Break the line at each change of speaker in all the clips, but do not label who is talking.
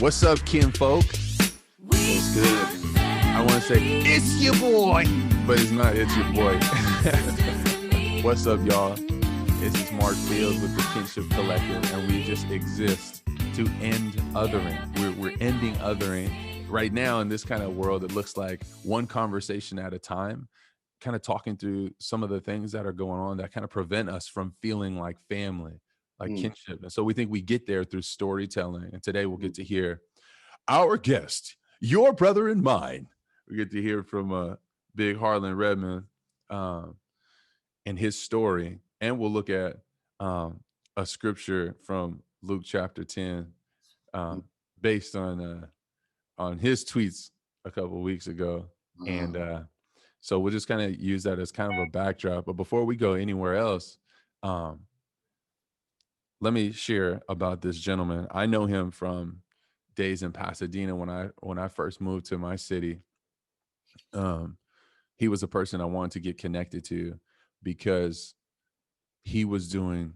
What's up, kinfolk?
What's good?
I want to say, it's your boy, but it's not, it's your boy. What's up, y'all? This is Mark Fields with the Kinship Collective, and we just exist to end othering. We're ending othering right now in this kind of world. It looks like one conversation at a time, kind of talking through some of the things that are going on that kind of prevent us from feeling like family, like kinship. And so we think we get there through storytelling. And today we'll get to hear our guest, your brother and mine. We get to hear from Big Harlan Redmond and his story. And we'll look at a scripture from Luke chapter 10 based on his tweets a couple of weeks ago. And so we'll just kind of use that as kind of a backdrop. But before we go anywhere else, let me share about this gentleman. I know him from days in Pasadena when I first moved to my city. He was a person I wanted to get connected to because he was doing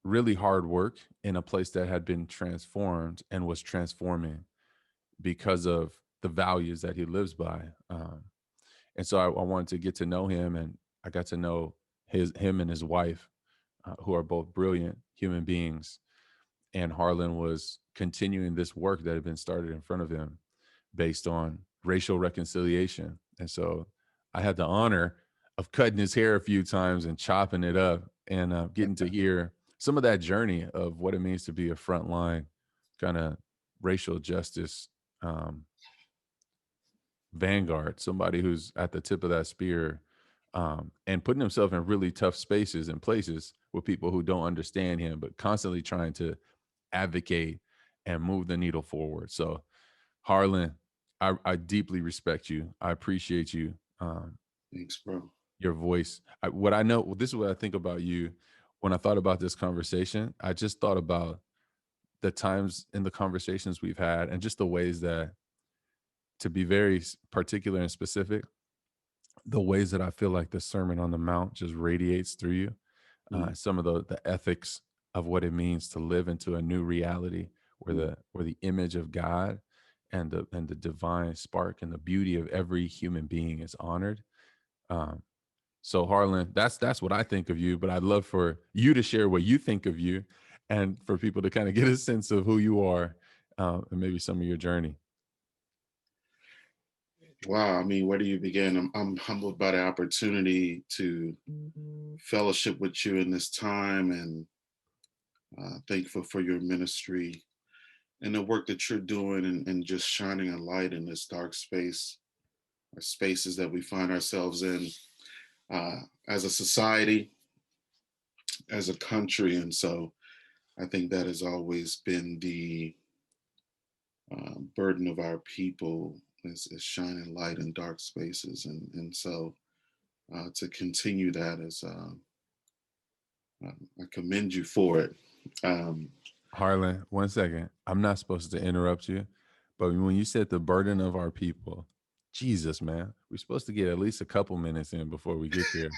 really hard work in a place that had been transformed and was transforming because of the values that he lives by. And so I wanted to get to know him, and I got to know him and his wife, who are both brilliant human beings. And Harlan was continuing this work that had been started in front of him based on racial reconciliation. And so I had the honor of cutting his hair a few times and chopping it up and getting to hear some of that journey of what it means to be a frontline kind of racial justice vanguard, somebody who's at the tip of that spear and putting himself in really tough spaces and places with people who don't understand him, but constantly trying to advocate and move the needle forward. So Harlan, I deeply respect you. I appreciate you.
Thanks, bro.
Your voice. This is what I think about you. When I thought about this conversation, I just thought about the times in the conversations we've had and just the ways that, to be very particular and specific, the ways that I feel like the Sermon on the Mount just radiates through you. Some of the ethics of what it means to live into a new reality where the image of God and the divine spark and the beauty of every human being is honored. So Harlan, that's what I think of you, but I'd love for you to share what you think of you and for people to kind of get a sense of who you are and maybe some of your journey.
Wow. I mean, where do you begin? I'm humbled by the opportunity to fellowship with you in this time, and thankful for your ministry and the work that you're doing, and just shining a light in this dark space, or spaces that we find ourselves in as a society, as a country. And so I think that has always been the burden of our people, is shining light in dark spaces. And so to continue that is, I commend you for it.
Harlan, 1 second. I'm not supposed to interrupt you, but when you said the burden of our people, Jesus, man, we're supposed to get at least a couple minutes in before we get there.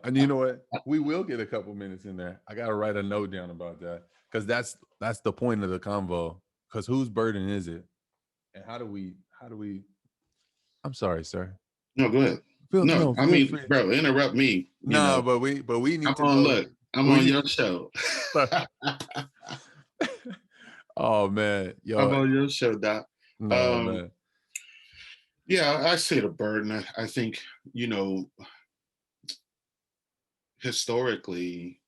And you know what? We will get a couple minutes in there. I got to write a note down about that because that's the point of the convo. Because whose burden is it? And how do we? I'm sorry, sir.
No, go ahead. No, I mean, free. Bro, interrupt me.
No, but we need to
know. Look, I'm on your show.
Oh man, yo,
I'm on your show, Doc.
No, man.
Yeah, I say the burden. I think, historically,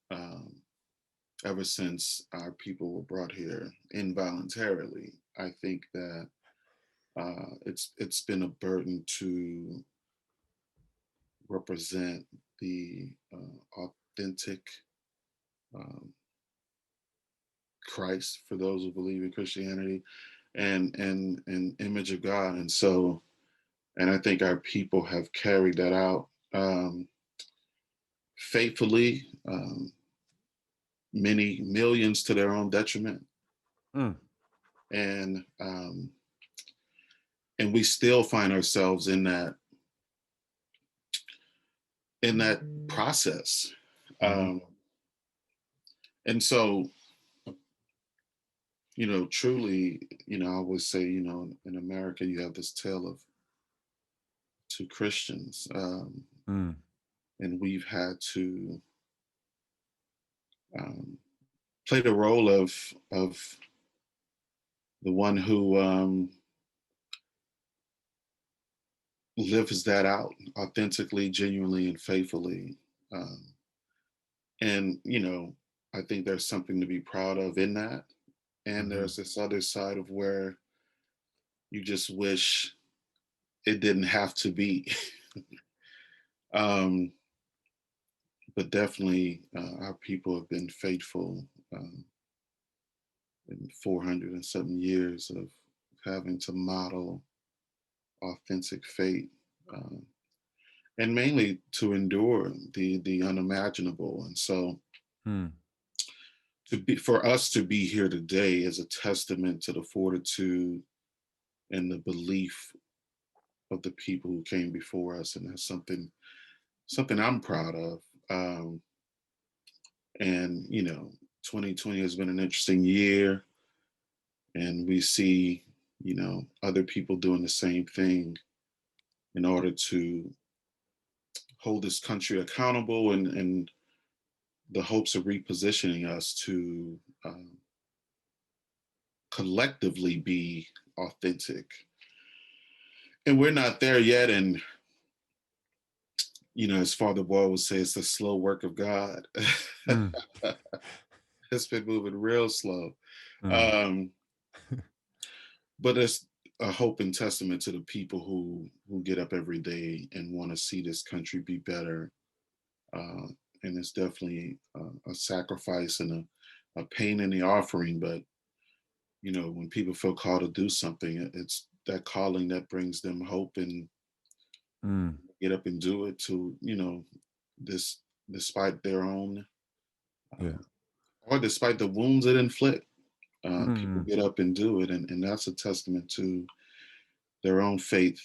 ever since our people were brought here involuntarily, I think that it's been a burden to represent the authentic Christ for those who believe in Christianity and image of God. And so, and I think our people have carried that out faithfully, many millions to their own detriment. And we still find ourselves in that process. And so, truly, I always say, in America, you have this tale of two Christians,
Mm.
and we've had to um, play the role of the one who lives that out authentically, genuinely, and faithfully. Um, and I think there's something to be proud of in that. And
Mm-hmm.
there's this other side of where you just wish it didn't have to be. um, but definitely, our people have been faithful in 400 and something years of having to model authentic faith, um, and mainly to endure the unimaginable. And so,
Mm.
for us to be here today is a testament to the fortitude and the belief of the people who came before us, and that's something I'm proud of. Um, and 2020 has been an interesting year, and we see other people doing the same thing in order to hold this country accountable, and the hopes of repositioning us to collectively be authentic. And we're not there yet. And as Father Boyle would say, it's a slow work of God.
Mm.
It's been moving real slow.
Mm.
Um, but it's a hope and testament to the people who get up every day and want to see this country be better. Uh, and it's definitely a sacrifice and a pain in the offering. But when people feel called to do something, it's that calling that brings them hope, and
Mm.
get up and do it to this despite their own
Yeah.
or despite the wounds it inflict. People
Mm.
get up and do it, and that's a testament to their own faith,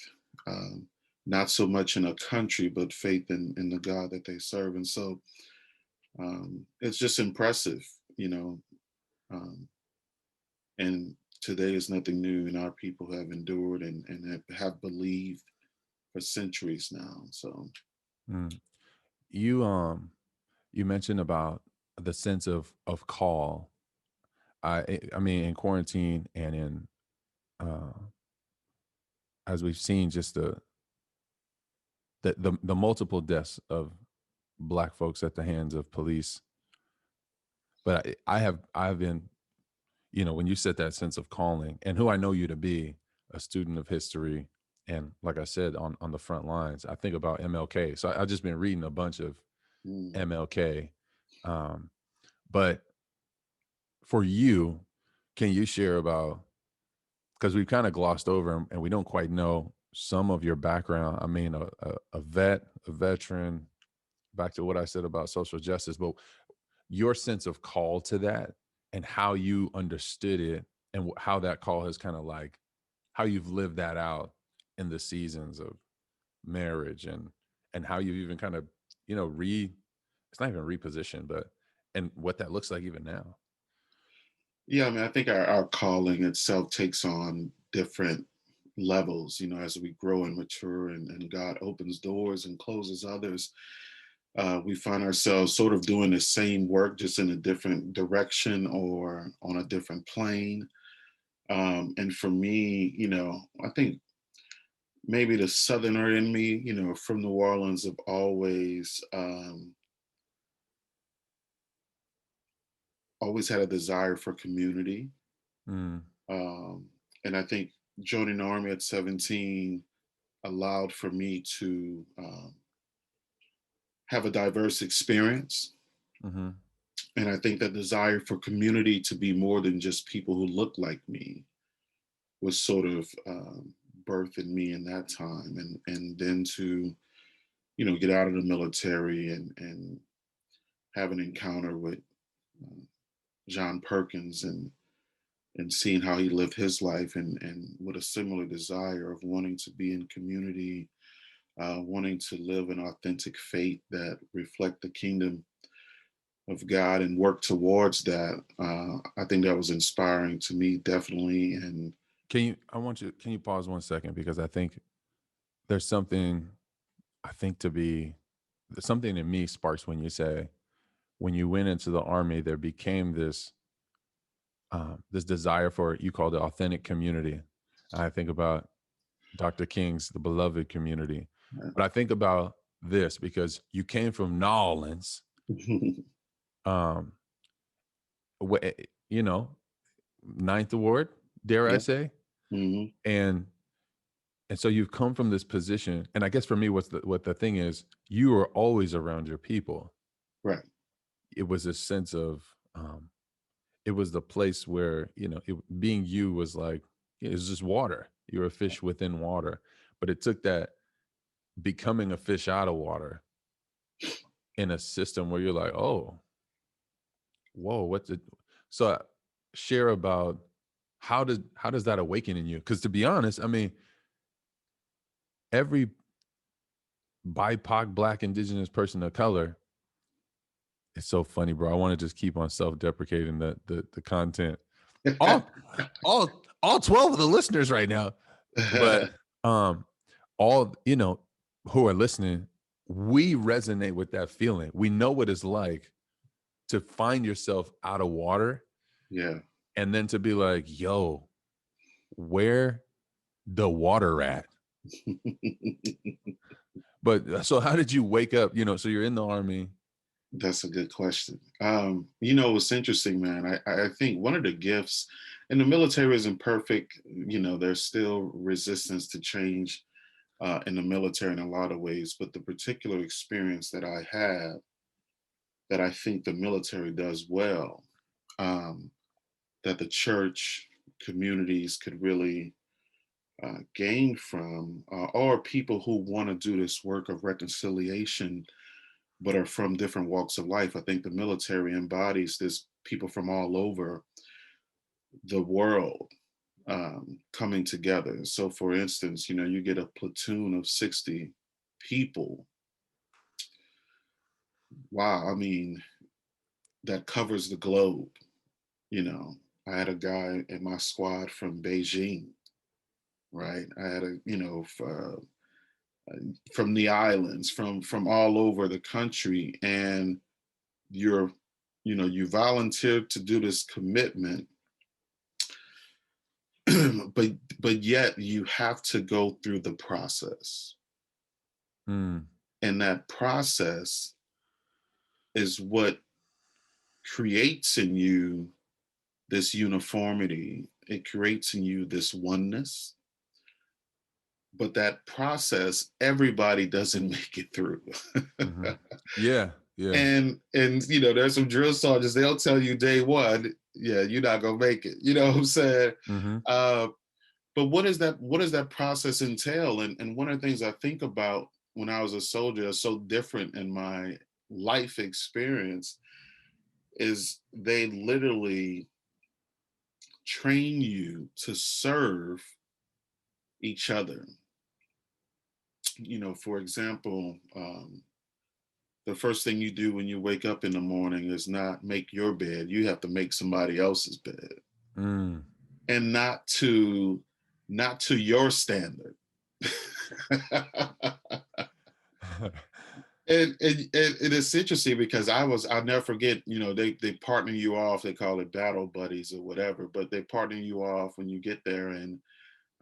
um, not so much in a country, but faith in the God that they serve. And so it's just impressive, you know. Um, and today is nothing new, and our people have endured and have believed for centuries now. So,
Mm. You mentioned about the sense of call. I mean, in quarantine and in uh as we've seen, just the multiple deaths of Black folks at the hands of police. But I have been, when you said that sense of calling, and who I know you to be, a student of history, and like I said, on the front lines, I think about MLK. So I've just been reading a bunch of
mm,
MLK. Um, but for you, can you share about, because we've kind of glossed over and we don't quite know some of your background. I mean, a veteran, back to what I said about social justice, but your sense of call to that and how you understood it, and how that call has kind of like, how you've lived that out in the seasons of marriage, and how you've even kind of, it's not even repositioned, but, and what that looks like even now.
yeah, I mean, I think our calling itself takes on different levels, as we grow and mature, and God opens doors and closes others. We find ourselves sort of doing the same work, just in a different direction or on a different plane. And for me, I think maybe the Southerner in me, from New Orleans, have always had a desire for community.
Mm.
Um, and I think joining the Army at 17 allowed for me to have a diverse experience.
Mm-hmm.
And I think that desire for community, to be more than just people who look like me, was sort of birthed in me in that time. And then to, get out of the military and have an encounter with uh, John Perkins, and seeing how he lived his life, and with a similar desire of wanting to be in community, wanting to live an authentic faith that reflect the kingdom. of God and work towards that. I think that was inspiring to me, definitely. And
Can you pause 1 second? Because I think there's something, something in me sparks when you say, when you went into the army, there became this desire for, you called it authentic community. I think about Dr. King's The Beloved Community. But I think about this because you came from New Orleans, um, you know, Ninth Ward, dare I
yeah.
say,
Hmm.
and so you've come from this position. And I guess for me, what the thing is, you were always around your people.
Right.
It was a sense of, it was the place where, being you was like, it was just water. You're a fish within water. But it took that becoming a fish out of water in a system where you're like, oh, whoa, what's it? So share about how does that awaken in you? Because to be honest, I mean, every BIPOC, Black, Indigenous person of color, it's so funny, bro. I want to just keep on self-deprecating the content. All all 12 of the listeners right now. But all, who are listening, we resonate with that feeling. We know what it's like to find yourself out of water,
Yeah.
and then to be like, yo, where the water at? But so how did you wake up? So you're in the army.
That's a good question. It's interesting, man. I think one of the gifts, and the military isn't perfect. There's still resistance to change in the military in a lot of ways. But the particular experience that I have, that I think the military does well, um, that the church communities could really gain from, or people who want to do this work of reconciliation but are from different walks of life. I think the military embodies this, people from all over the world coming together. So, for instance, you get a platoon of 60 people. Wow, I mean, that covers the globe. You know, I had a guy in my squad from Beijing, right? I had from the islands, from all over the country, and you're, you volunteered to do this commitment, but yet you have to go through the process,
Mm,
and that process is what creates in you this uniformity. It creates in you this oneness, but that process, everybody doesn't make it through.
mm-hmm. Yeah, yeah.
And there's some drill sergeants, they'll tell you day one, yeah, you're not gonna make it, what I'm saying.
Mm-hmm.
uh but what does that process entail? And one of the things I think about when I was a soldier that's so different in my life experience is they literally train you to serve each other. For example, the first thing you do when you wake up in the morning is not make your bed. You have to make somebody else's bed,
Mm.
and not to your standard. And it's interesting because I'll never forget, they partner you off, they call it battle buddies or whatever, but they partner you off when you get there. And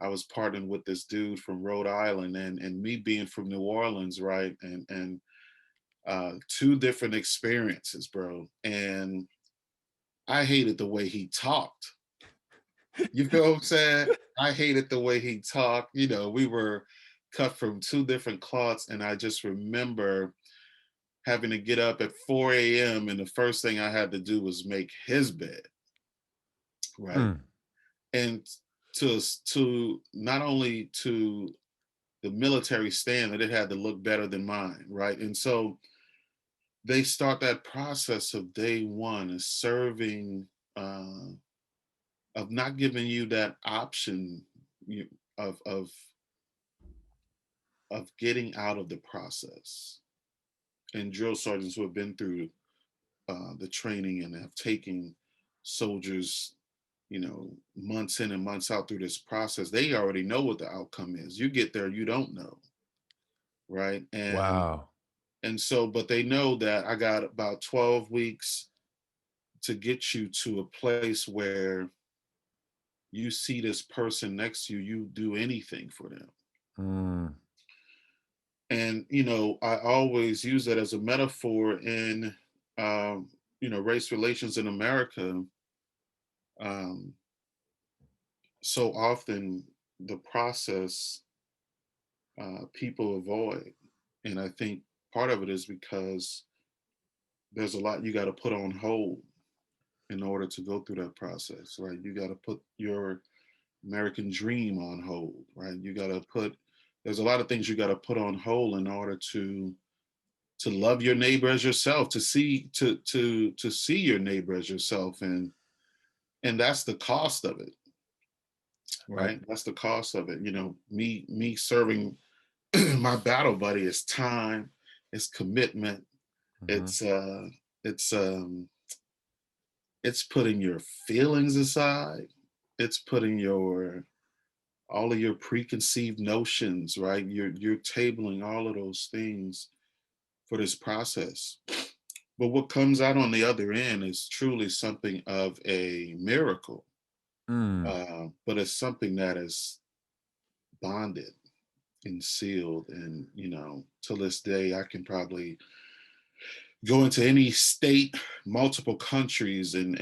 I was partnering with this dude from Rhode Island, and me being from New Orleans, right? And two different experiences, bro. And I hated the way he talked. You feel what I'm saying? I hated the way he talked. We were cut from two different cloths, and I just remember having to get up at 4 a.m. and the first thing I had to do was make his bed, right?
Mm.
And to not only to the military standard, it had to look better than mine, right? And so they start that process of day one is serving, of not giving you that option, of getting out of the process. And drill sergeants who have been through the training and have taken soldiers, months in and months out through this process, they already know what the outcome is. You get there, you don't know, right?
Wow.
And so, but they know that I got about 12 weeks to get you to a place where you see this person next to you, you do anything for them.
Mm.
And I always use that as a metaphor in race relations in America. um, so often the process people avoid, and I think part of it is because there's a lot you got to put on hold in order to go through that process, right? You got to put your American dream on hold, right? You got to put There's a lot of things you got to put on hold in order to love your neighbor as yourself, to see your neighbor as yourself, and that's the cost of it,
I,
right? That's the cost of it. Me serving my battle buddy is time, it's commitment,
mhm.
it's it's um it's putting your feelings aside, it's putting your all of your preconceived notions, right? You're tabling all of those things for this process. But what comes out on the other end is truly something of a miracle.
Mm.
But it's something that is bonded and sealed. And, to this day, I can probably go into any state, multiple countries, and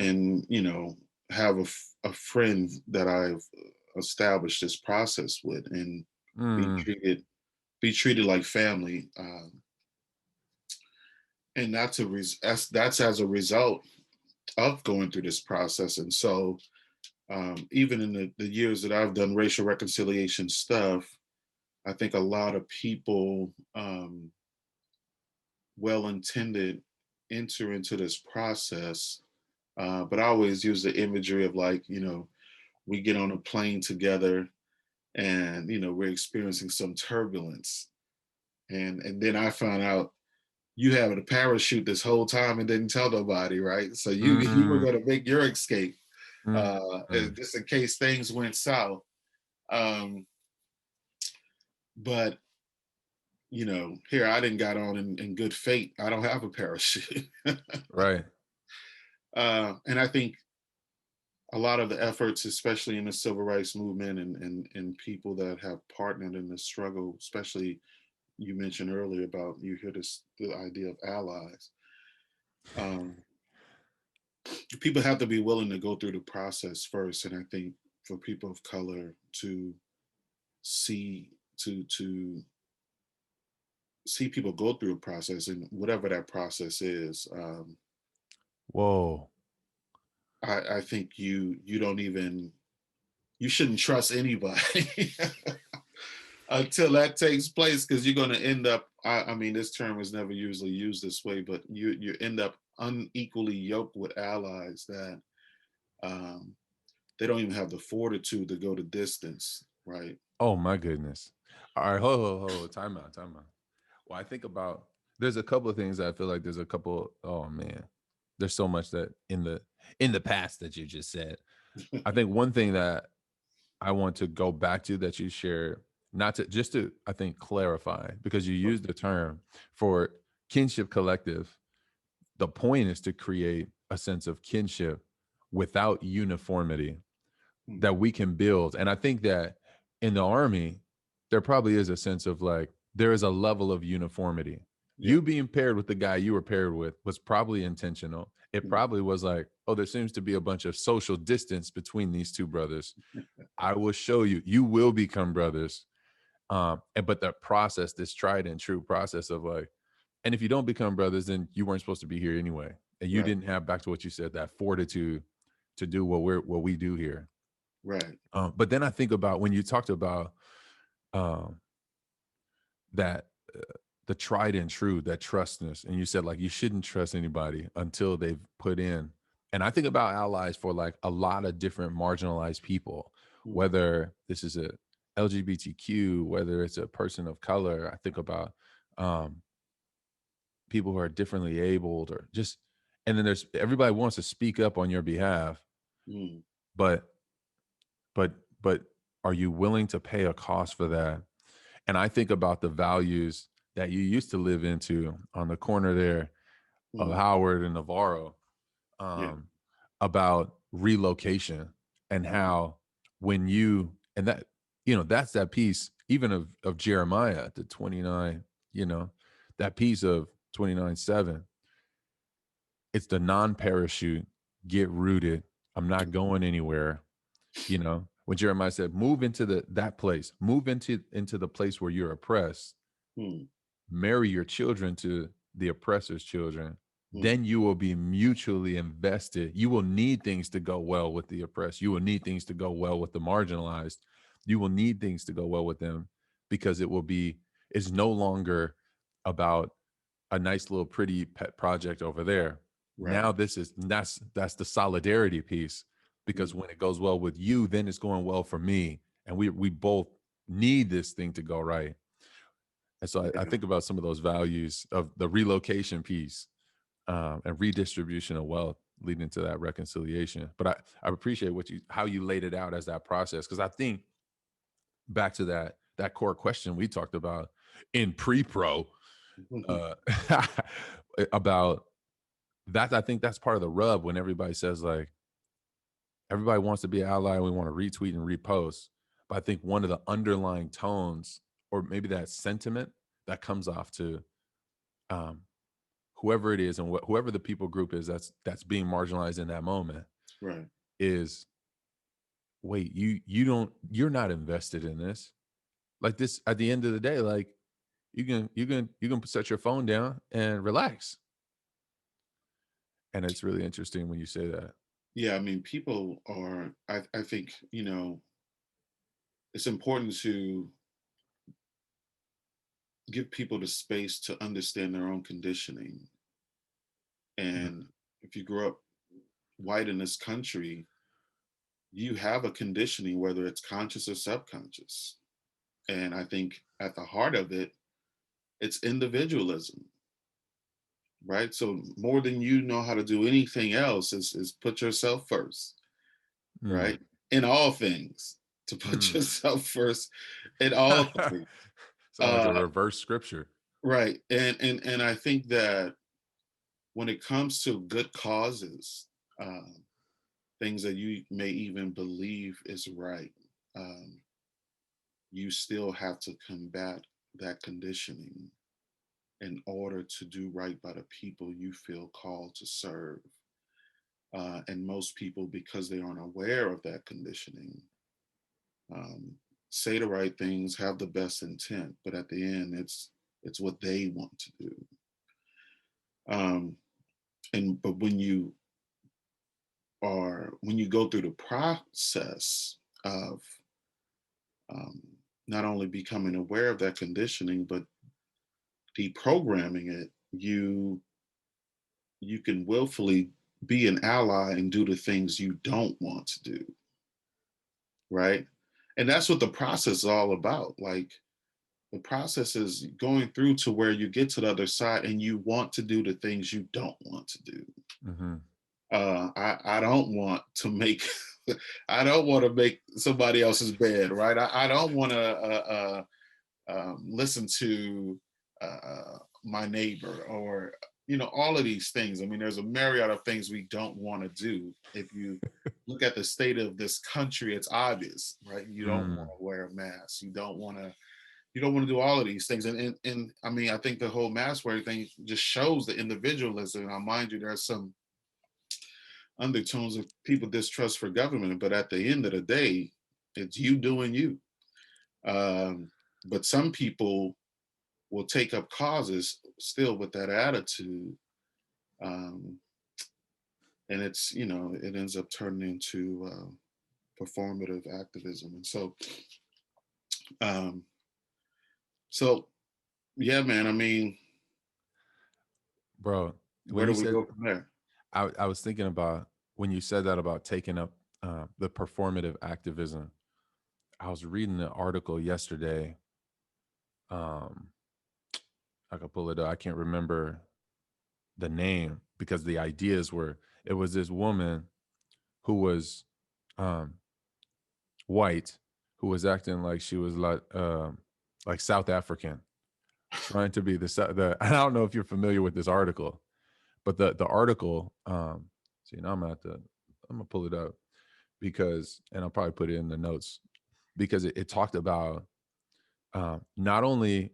have a friend that I've established this process with and be
Mm.
treated be treated like family. And that's as a result of going through this process. And so, even in the years that I've done racial reconciliation stuff, I think a lot of people, well intended, enter into this process. But I always use the imagery of, like, we get on a plane together and, we're experiencing some turbulence. And then I found out you having a parachute this whole time and didn't tell nobody, right? So you were
Mm.
going to make your escape,
Mm.
just in case things went south. Um, but here I didn't got on in good faith. I don't have a parachute,
Right.
and I think a lot of the efforts, especially in the civil rights movement, and people that have partnered in the struggle, especially you mentioned earlier about you hear the idea of allies. Um, People have to be willing to go through the process first, and I think for people of color to see to see people go through a process, and whatever that process is,
Whoa.
I think you don't even you shouldn't trust anybody until that takes place, because you're going to end up. I mean, this term is never usually used this way, but you end up unequally yoked with allies that um, they don't even have the fortitude to go the distance, right?
Oh my goodness. All right. Hold. Time out. Time out. Well, I think about there's a couple of things that I feel like there's a couple. Oh man, there's so much that in the past that you just said. I think one thing that I want to go back to that you shared, not to just to I think clarify because you used the term for kinship collective. The point is to create a sense of kinship without uniformity
Hmm.
that we can build. And I think that in the army, there probably is a sense of like, there is a level of uniformity.
Yeah.
You being paired with the guy you were paired with was probably intentional. It
Hmm.
probably was like, oh, there seems to be a bunch of social distance between these two brothers. I will show you, you will become brothers. But the process, this tried and true process of like, and if you don't become brothers, then you weren't supposed to be here anyway. And you
Right.
didn't have, back to what you said, that fortitude to do what we do here.
Right.
But then I think about when you talked about um, that the tried and true, that trustness, and you said like you shouldn't trust anybody until they've put in. And I think about allies for like a lot of different marginalized people,
Hmm.
whether this is a LGBTQ, whether it's a person of color. I think about um, people who are differently abled, or just And then there's everybody wants to speak up on your behalf,
Mm,
but but but are you willing to pay a cost for that? And I think about the values that you used to live into on the corner there of
mm,
Howard and Navarro,
yeah.
um, about relocation and
Mm,
how when you and that that's that piece even of Jeremiah the 29, that piece of 29:7. It's the non-parachute, get rooted. I'm not going anywhere. When Jeremiah said, move into that place, move into the place where you're oppressed,
mm,
marry your children to the oppressor's children,
mm,
then you will be mutually invested. You will need things to go well with the oppressed. You will need things to go well with the marginalized. You will need things to go well with them because it's no longer about a nice little pretty pet project over there.
right.
Now that's the solidarity piece, because
Mm,
when it goes well with you, then it's going well for me. And we both need this thing to go right. And so I
yeah.
think about some of those values of the relocation piece, and redistribution of wealth leading to that reconciliation. But I appreciate how you laid it out as that process, because I think back to that core question we talked about in pre-pro, uh, about that. I think that's part of the rub when everybody says, like, everybody wants to be an ally and we want to retweet and repost. But I think one of the underlying tones, or maybe that sentiment that comes off to, um, whoever it is and whoever the people group is that's being marginalized in that moment,
Right.
is, wait, you're not invested in this. Like, this, at the end of the day, like, you can set your phone down and relax. And it's really interesting when you say that.
Yeah, I mean, people are, I think, it's important to give people the space to understand their own conditioning. And if you grow up white in this country, you have a conditioning, whether it's conscious or subconscious. And I think at the heart of it, it's individualism, right? So more than you know how to do anything else is put yourself first,
Mm,
right? In all things, to put
mm.
yourself first in all things.
Sound like a
Uh,
reverse scripture.
right. And I think that when it comes to good causes, um, things that you may even believe is right, um, you still have to combat that conditioning in order to do right by the people you feel called to serve. And most people, because they aren't aware of that conditioning, um, say the right things, have the best intent, but at the end, it's what they want to do. Um, but when you go through the process of, um, not only becoming aware of that conditioning, but deprogramming it, you can willfully be an ally and do the things you don't want to do, right? And that's what the process is all about. Like, the process is going through to where you get to the other side and you want to do the things you don't want to do.
Mm-hmm.
I don't want to make I don't want to make somebody else's bed, right? I don't want to listen to my neighbor, or all of these things. I mean, there's a myriad of things we don't want to do. If you look at the state of this country, it's obvious, right? You don't want
Mm.
to wear a mask. You don't want to do all of these things. And I mean, I think the whole mask wearing thing just shows the individualism. Now, mind you, there's some undertones of people distrust for government, but at the end of the day, it's you doing you. Um, but some people will take up causes still with that attitude, um, and it ends up turning into performative activism. And um, so yeah, man. I mean,
Bro, when
where
you
do we
said,
go from there?
I was thinking about when you said that about taking up, the performative activism. I was reading an article yesterday. Um, I could pull it up. I can't remember the name, because the ideas were, it was this woman who was white, who was acting like she was like South African, trying to be the I don't know if you're familiar with this article, but the article, see, now I'm gonna pull it up, because, and I'll probably put it in the notes, because it talked about not only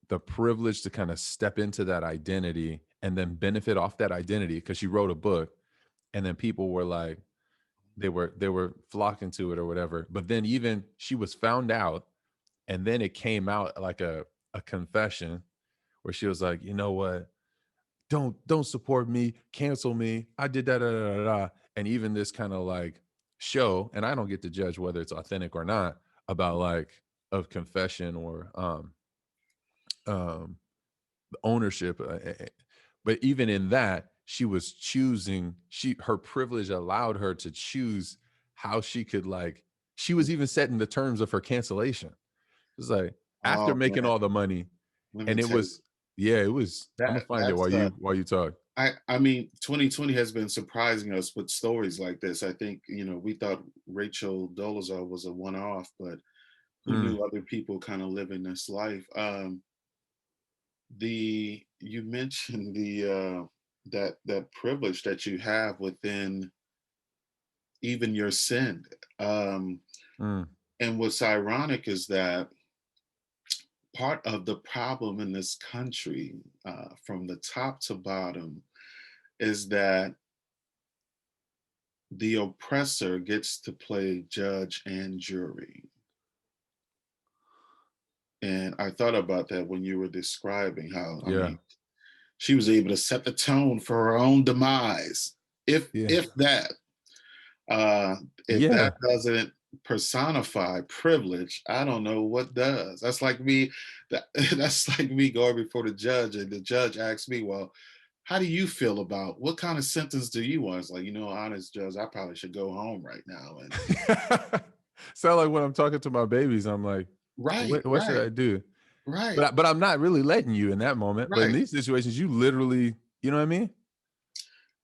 the privilege to kind of step into that identity and then benefit off that identity, because she wrote a book, and then people were like, they were flocking to it or whatever. But then even she was found out, and then it came out like a confession where she was like, you know what, don't support me, cancel me, I did that, da, da, da, da. And even this kind of like show, and I don't get to judge whether it's authentic or not, about like of confession or ownership, but even in that, she was choosing, her privilege allowed her to choose how she could, like, she was even setting the terms of her cancellation. It was like, after
Oh
making
man,
all the money,
let me
and it
tell you
was, yeah, it was, I'm gonna find it
that's
while you talk.
I mean, 2020 has been surprising us with stories like this. I think, we thought Rachel Dolezal was a one-off, but who
Mm,
knew other people kind of living this life? You mentioned that privilege that you have within even your sin. Um,
mm,
and what's ironic is that part of the problem in this country, from the top to bottom, is that the oppressor gets to play judge and jury. And I thought about that when you were describing how, I
yeah,
mean, she was able to set the tone for her own demise. If
yeah,
if that uh if
yeah,
that doesn't personify privilege, I don't know what does. That's like me, that's like me going before the judge, and the judge asks me, well, how do you feel about, what kind of sentence do you want? It's like, honest judge, I probably should go home right now. And
sound like when I'm talking to my babies, I'm like,
right,
what should
right,
I do?
right,
But I'm not really letting you in that moment. But in
right.
these situations, you literally, you know what I mean?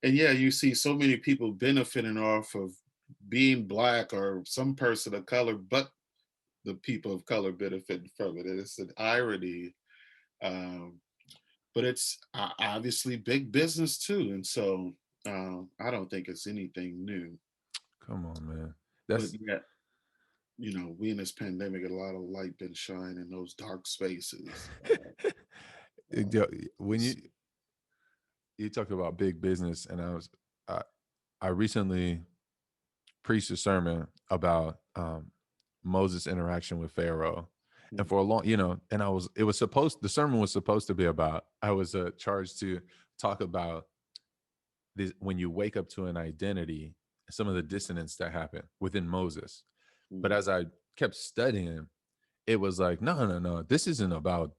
And yeah, you see so many people benefiting off of being Black or some person of color, but the people of color benefiting from it. And it's an irony. Um, but it's obviously big business too. And so I don't think it's anything new.
Come on, man.
But
That's
yeah, we in this pandemic, a lot of light been shining in those dark spaces. Uh,
when you talk about big business, and I, I recently preached a sermon about Moses' interaction with Pharaoh, and for a long, and the sermon was supposed to be about, I was charged to talk about this, when you wake up to an identity, some of the dissonance that happened within Moses. But as I kept studying, it was like, no, this is about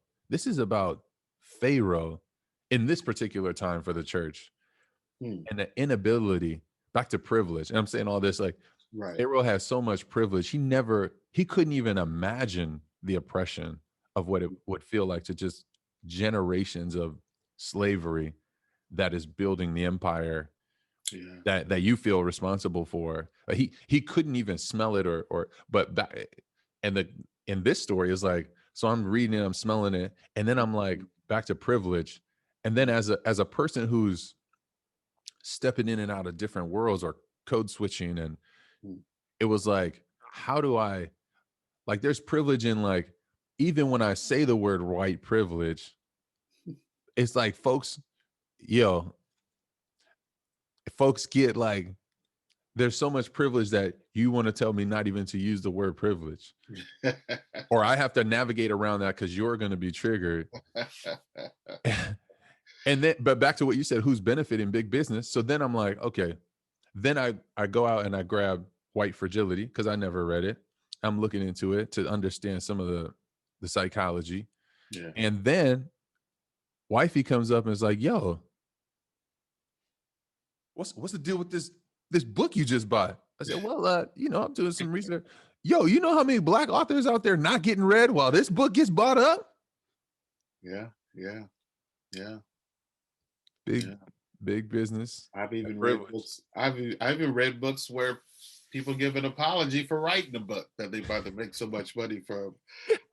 Pharaoh in this particular time for the church,
mm,
and the inability, back to privilege. And I'm saying all this, like,
right.
Pharaoh has so much privilege. He couldn't even imagine the oppression of what it would feel like to just generations of slavery that is building the empire
Yeah.
that you feel responsible for. He couldn't even smell it, but back, and the in this story is like, so I'm reading it, I'm smelling it, and then I'm like, back to privilege. And then as a person who's stepping in and out of different worlds or code switching, and
Mm,
it was like, how do I, like, there's privilege in, like, even when I say the word white privilege, it's like yo folks get like, there's so much privilege that you want to tell me not even to use the word privilege, or I have to navigate around that because you're going to be triggered. And then, but back to what you said, who's benefiting? Big business. So then I'm like, okay, then I go out and I grab White Fragility, because I never read it. I'm looking into it to understand some of the psychology.
yeah.
And then wifey comes up and is like, yo, what's the deal with this book you just bought? I said, well, I'm doing some research. Yo, you know how many Black authors out there not getting read while this book gets bought up?
Yeah. Yeah. Yeah.
Big,
Yeah.
big business,
I've
and
even read
privilege.
books. I've even read books where people give an apology for writing a book that they about to make so much money from,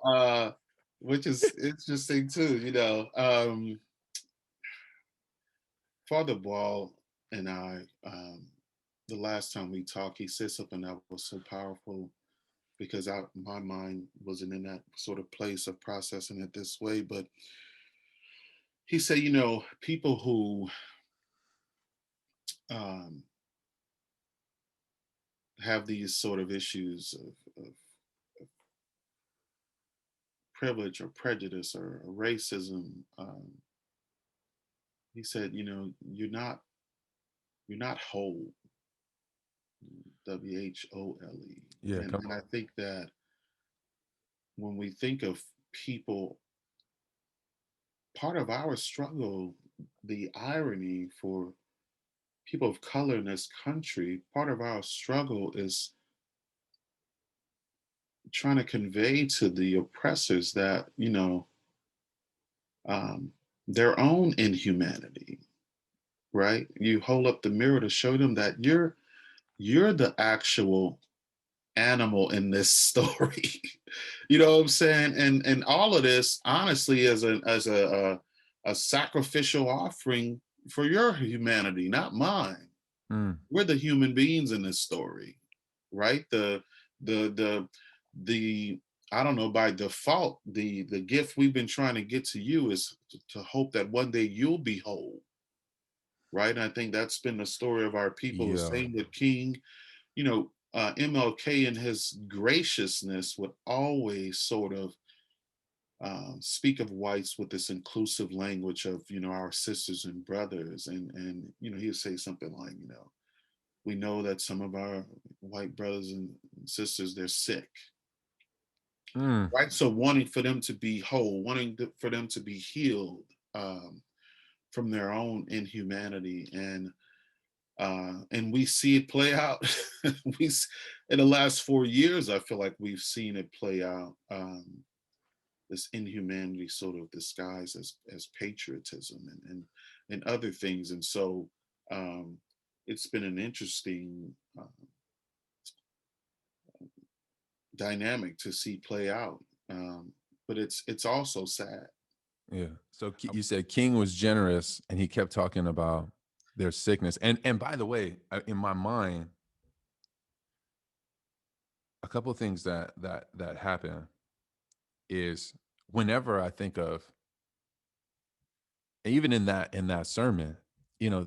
uh, which is interesting too. Father Ball and I, the last time we talked, he said something that was so powerful because my mind wasn't in that sort of place of processing it this way. But he said, people who um, have these sort of issues of privilege or prejudice or racism, he said, you're not whole, WHOLE.
Yeah, come
And I
on.
think that when we think of people, part of our struggle, the irony for people of color in this country, part of our struggle is trying to convey to the oppressors that, um, their own inhumanity, right? You hold up the mirror to show them that you're the actual animal in this story. You know what I'm saying? And all of this, honestly, as a sacrificial offering for your humanity, not mine.
Mm,
We're the human beings in this story, right? The the I don't know, by default, the gift we've been trying to get to you is to hope that one day you'll be whole, right? And I think that's been the story of our people. The
yeah.
same with King. MLK in his graciousness would always sort of speak of whites with this inclusive language of, our sisters and brothers. And he would say something like, we know that some of our white brothers and sisters, they're sick,
Mm,
right? So wanting for them to be whole, for them to be healed from their own inhumanity. And we see it play out. In the last 4 years, I feel like we've seen it play out. This inhumanity sort of disguised as patriotism and other things. And so it's been an interesting dynamic to see play out. But it's also sad.
yeah. So you said King was generous, and he kept talking about their sickness. And by the way, in my mind, a couple of things that happen is whenever I think of, even in that sermon, you know,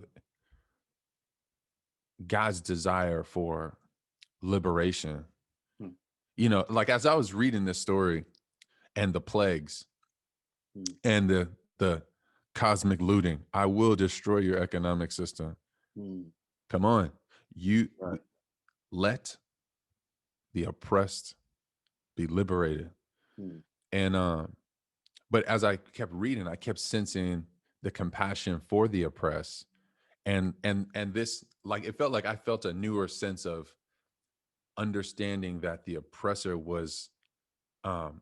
God's desire for liberation.
Hmm,
Like as I was reading this story and the plagues
hmm,
and the cosmic looting, I will destroy your economic system.
hmm.
Come on, you
Right.
let the oppressed be liberated.
Hmm,
And but as I kept reading, I kept sensing the compassion for the oppressed, and this, like, it felt like I felt a newer sense of understanding that the oppressor was um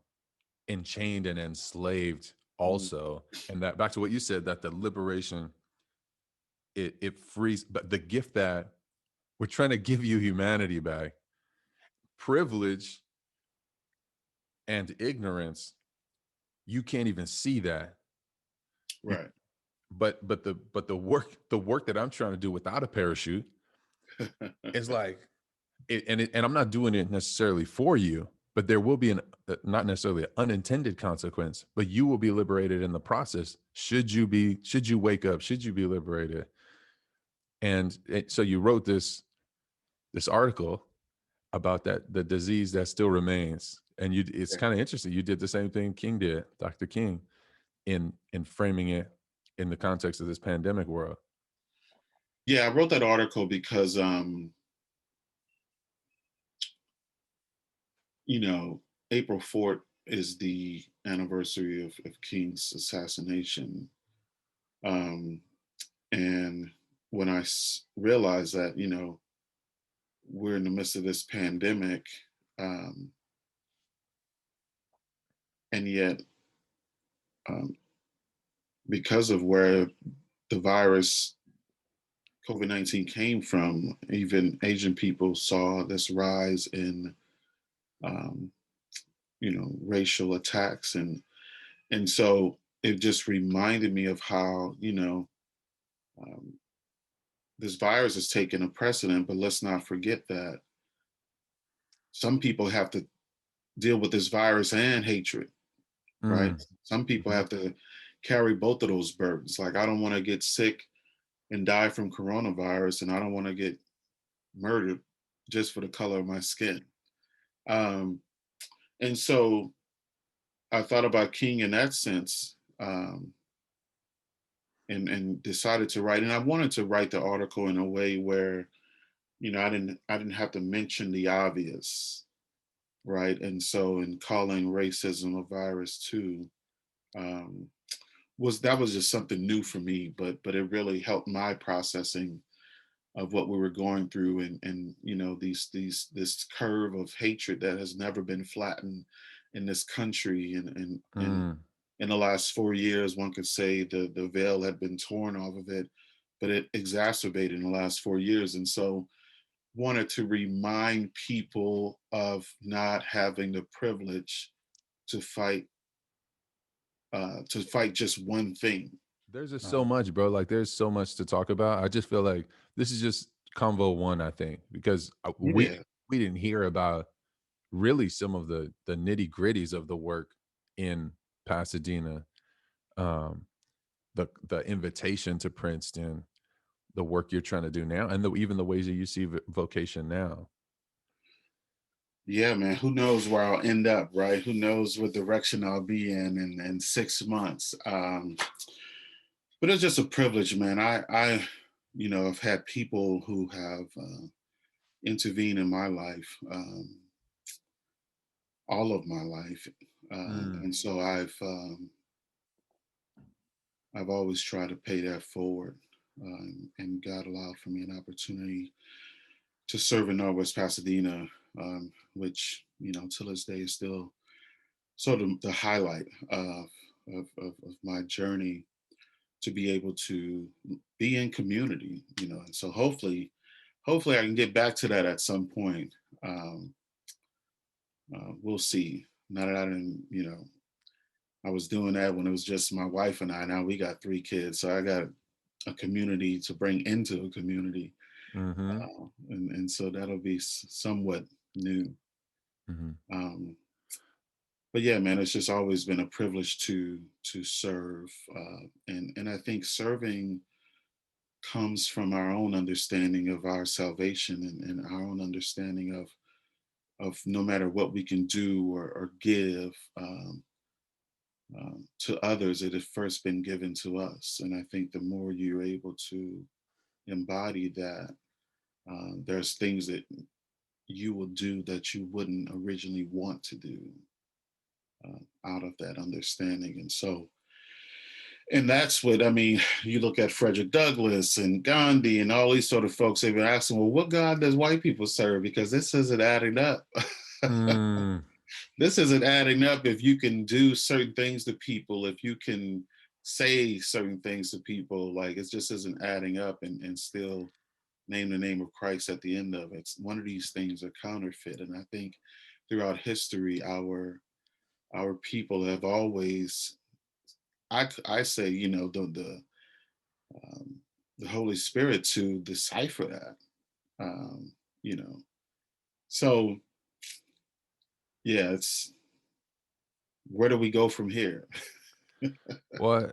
enchained and enslaved
hmm.
also, and that, back to what you said, that the liberation, it frees, but the gift that we're trying to give you humanity back, privilege and ignorance, you can't even see that. You,
Right.
but the work that I'm trying to do without a parachute is like and I'm not doing it necessarily for you, but there will be not necessarily an unintended consequence, but you will be liberated in the process. Should you wake up, should you be liberated. And so you wrote this article about that, the disease that still remains, and it's
Yeah.
kind of interesting. You did the same thing King did, Dr. King, in framing it in the context of this pandemic world.
Yeah, I wrote that article because you know, April 4th is the anniversary of King's assassination. Um, and when I realized that, we're in the midst of this pandemic, um, and yet, um, because of where the virus COVID-19 came from. Even Asian people saw this rise in, um, racial attacks, and so it just reminded me of how, um, this virus has taken a precedent. But let's not forget that some people have to deal with this virus and hatred, right?
Mm.
Some people
Mhm.
have to carry both of those burdens. Like, I don't want to get sick and die from coronavirus, and I don't want to get murdered just for the color of my skin. Um, and so I thought about King in that sense, and decided to write. And I wanted to write the article in a way where, I didn't have to mention the obvious, right? And so in calling racism a virus too, um, was just something new for me, but it really helped my processing of what we were going through, and this curve of hatred that has never been flattened in this country, and
Mm.
in the last 4 years, one could say the veil had been torn off of it, but it exacerbated in the last 4 years. And so wanted to remind people of not having the privilege to fight just one thing.
There's just so
Uh,
much, bro. Like, there's so much to talk about. I just feel like this is just convo one, I think, because
yeah,
we didn't hear about really some of the nitty gritties of the work in Pasadena, um, the invitation to Princeton, the work you're trying to do now, and even the ways that you see vocation now.
yeah, man. Who knows where I'll end up, right? Who knows what direction I'll be in 6 months. But it's just a privilege, man. I've had people who have intervened in my life, all of my life,
Mm.
and so I've always tried to pay that forward, and God allowed for me an opportunity to serve in Northwest Pasadena, which to this day is still sort of the highlight of my journey, to be able to be in community, and so hopefully I can get back to that at some point. Um, we'll see. Now that I didn't, I was doing that when it was just my wife and I. Now we got 3 kids, so I got a community to bring into a community,
Mhm.
and so that'll be somewhat new.
Mhm.
Um, but yeah, man, it's just always been a privilege to serve, and I think serving comes from our own understanding of our salvation, and our own understanding of no matter what we can do or give, to others, it has first been given to us. And I think the more you're able to embody that, there's things that you will do that you wouldn't originally want to do, out of that understanding. And that's what I mean. You look at Frederick Douglass and Gandhi and all these sort of folks. They've been asking, well, what God does white people serve? Because this isn't adding up.
Mm.
This isn't adding up. If you can do certain things to people, if you can say certain things to people, like, it just isn't adding up, and still name the name of Christ at the end of it. One of these things are counterfeit. And I think throughout history, our people have always, I say, the Holy Spirit to decipher that. Um, you know, so yeah, it's, where do we go from here?
Well,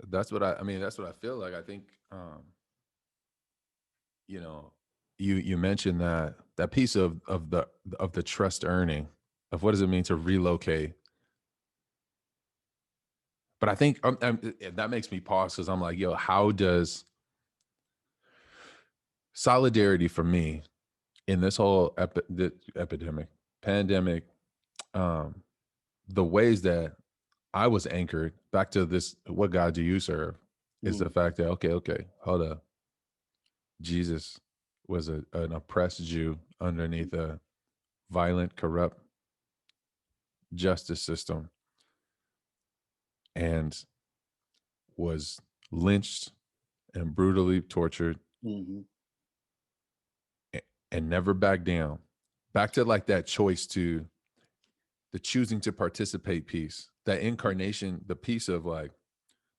that's what I mean, that's what I feel like. I think, you know, you mentioned that piece of the trust earning, of what does it mean to relocate. But I think, that makes me pause, because I'm like, yo, how does solidarity for me in this whole epidemic, pandemic, um, the ways that I was anchored back to this, what God do you serve, is the
Mm,
fact that, okay, hold up. Jesus was an oppressed Jew underneath a violent, corrupt justice system, and was lynched and brutally tortured
Mhm.
and never back down. Back to like that choice to the choosing to participate piece, that incarnation, the piece of like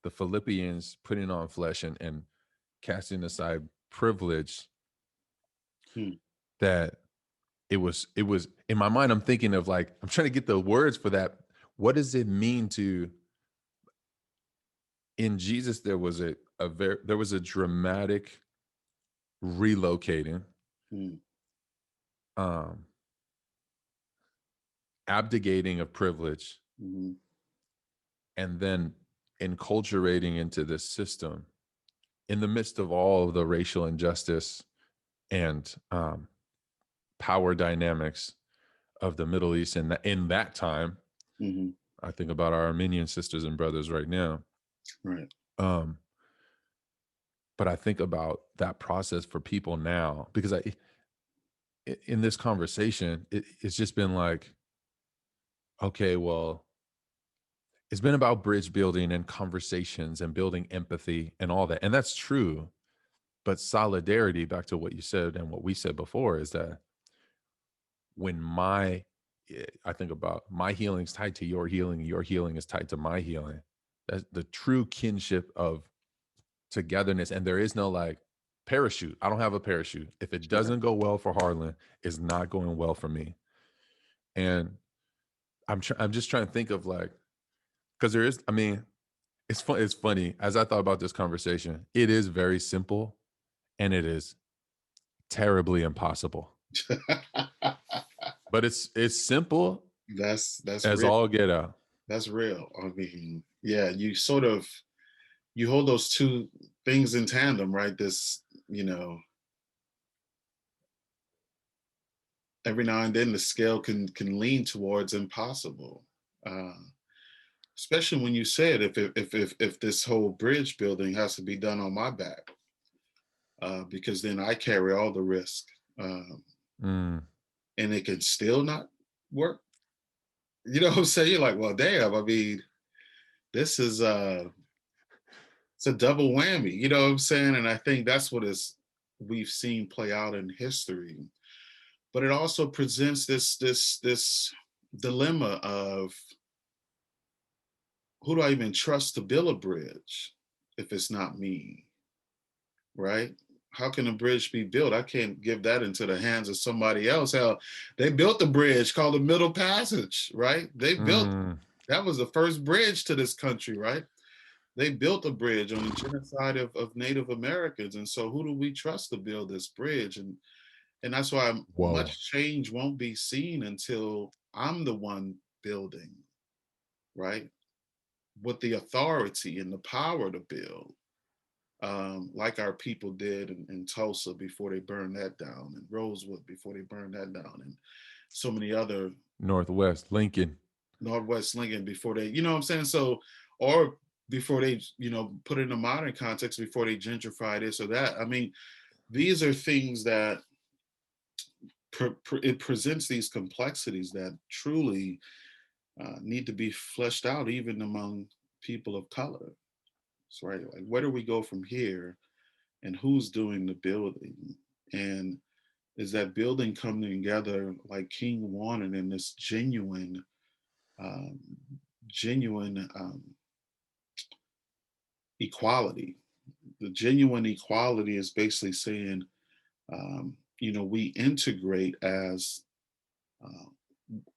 the Philippians putting on flesh and casting aside privilege,
Hmm.
that it was in my mind, I'm thinking of like, I'm trying to get the words for that. What does it mean to, in Jesus, there was there was a dramatic relocating,
Hmm.
um, abdicating of privilege,
Mhm.
and then enculturating into this system in the midst of all of the racial injustice and power dynamics of the Middle East. And in that time,
Mhm.
I think about our Armenian sisters and brothers right now.
Right.
Um, but I think about that process for people now, because in this conversation, it's just been like, okay, well, it's been about bridge building and conversations and building empathy and all that. And that's true. But solidarity, back to what you said and what we said before, is that when I think about my healing is tied to your healing is tied to my healing. That's the true kinship of togetherness. And there is no like parachute. I don't have a parachute. If it
Right.
doesn't go well for Harlan, it's not going well for me. And I'm just trying to think of like, because there is, I mean, it's fun. It's funny. As I thought about this conversation, it is very simple and it is terribly impossible. But it's simple
That's
as
real.
all get out.
That's real. I mean, yeah, you sort of you hold those two things in tandem, right? This, every now and then the scale can lean towards impossible. Uh, Especially when you said if this whole bridge building has to be done on my back, because then I carry all the risk, um,
Mm,
and it can still not work. You know what I'm saying? You're like, well, damn. I mean, this is it's a double whammy. You know what I'm saying? And I think that's what is we've seen play out in history. But it also presents this dilemma of who do I even trust to build a bridge if it's not me, right? How can a bridge be built? I can't give that into the hands of somebody else. Hell, they built a bridge called the Middle Passage, right? They built
mm,
that was the first bridge to this country, right? They built a bridge on the genocide of Native Americans. And so who do we trust to build this bridge? And that's why
whoa.
much change won't be seen until I'm the one building, right? With the authority and the power to build, like our people did in Tulsa before they burned that down, and Rosewood before they burned that down, and so many other
Northwest, Lincoln.
Northwest Lincoln before they, you know what I'm saying? So, or before they, put it in a modern context, before they gentrify this or that. I mean, these are things that it presents these complexities that truly need to be fleshed out, even among people of color. So, right, like where do we go from here, and who's doing the building, and is that building coming together like King wanted in this um, genuine equality? The genuine equality is basically saying, we integrate uh,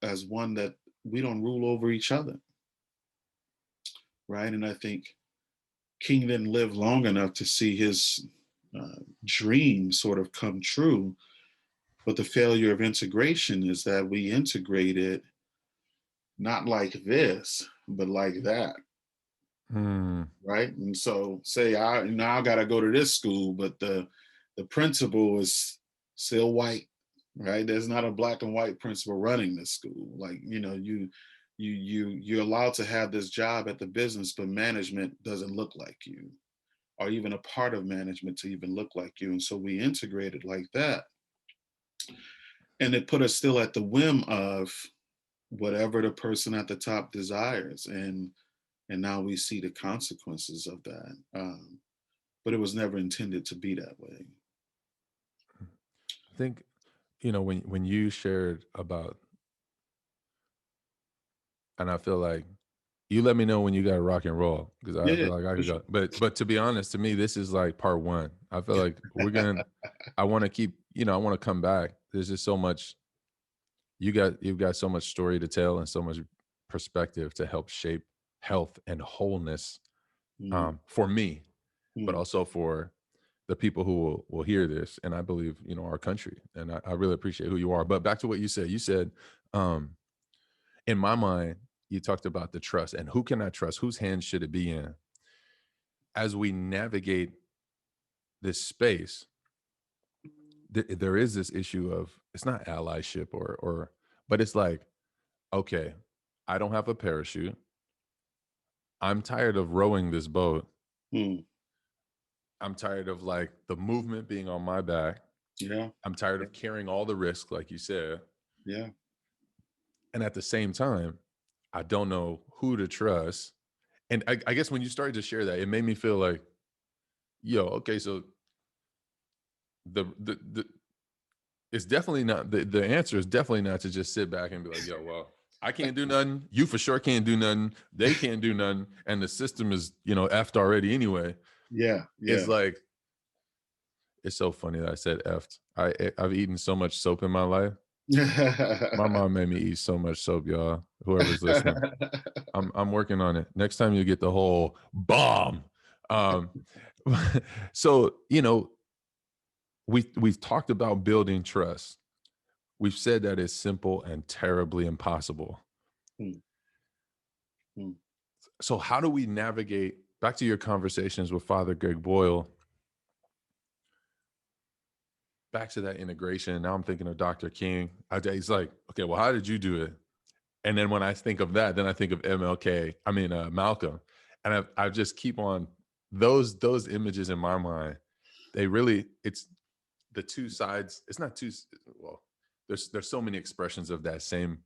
as one that we don't rule over each other, right? And I think King didn't live long enough to see his dream sort of come true. But the failure of integration is that we integrated not like this, but like that,
Mm,
right? And so, say I now I got to go to this school, but the principal is still white, right? There's not a black and white principal running this school. Like, you're allowed to have this job at the business, but management doesn't look like you, or even a part of management to even look like you. And so we integrated like that, and it put us still at the whim of whatever the person at the top desires. And now we see the consequences of that. but it was never intended to be that way.
I think, when you shared about, and I feel like you let me know when you got to rock and roll, because I
Yeah,
feel like I
for
could
sure.
go. But to be honest, to me, this is like part one. I feel like I want to keep, I want to come back. There's just so much, you've got so much story to tell and so much perspective to help shape health and wholeness,
Mm,
for me, but
mm,
also for the people who will hear this. And I believe, our country. And I really appreciate who you are. But back to what you said, um, in my mind, you talked about the trust and who can I trust? Whose hands should it be in? As we navigate this space, there is this issue of, it's not allyship but it's like, okay, I don't have a parachute. I'm tired of rowing this boat.
mm.
I'm tired of like the movement being on my back.
Yeah,
I'm tired of carrying all the risk, like you said.
yeah.
And at the same time, I don't know who to trust. And I guess when you started to share that, it made me feel like, okay, so the it's definitely not, the answer is definitely not to just sit back and be like, well, I can't do nothing. You for sure can't do nothing. They can't do nothing. And the system is, effed already anyway.
Yeah,
It's
yeah.
like, it's so funny that I said effed. I've eaten so much soap in my life. My mom made me eat so much soap, y'all. Whoever's listening, I'm working on it. Next time you get the whole bomb. Um, so we've talked about building trust. We've said that it's simple and terribly impossible.
Mm, mm.
So how do we navigate, back to your conversations with Father Greg Boyle, back to that integration? Now I'm thinking of Dr. King. He's like, okay, well, how did you do it? And then when I think of that, then I think of Malcolm. And I just keep on those images in my mind. They really, it's the two sides. It's not two, well, there's so many expressions of that same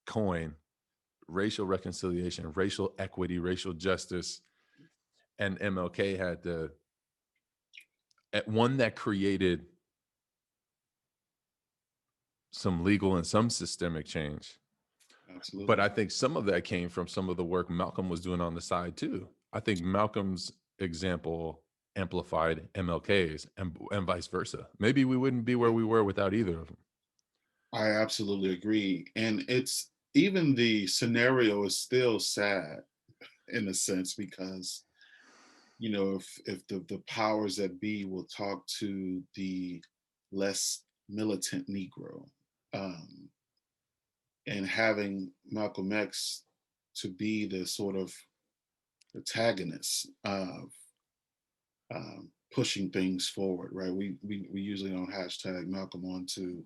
coin: racial reconciliation, racial equity, racial justice. And MLK had one that created some legal and some systemic change. But
Absolutely.
I think some of that came from some of the work Malcolm was doing on the side too. I think Malcolm's example amplified MLK's, and vice versa. Maybe we wouldn't be where we were without either of them.
I absolutely agree. And it's even the scenario is still sad in a sense because if the powers that be will talk to the less militant Negro, um, and having Malcolm X to be the sort of protagonist of pushing things forward, right? We usually don't hashtag Malcolm on to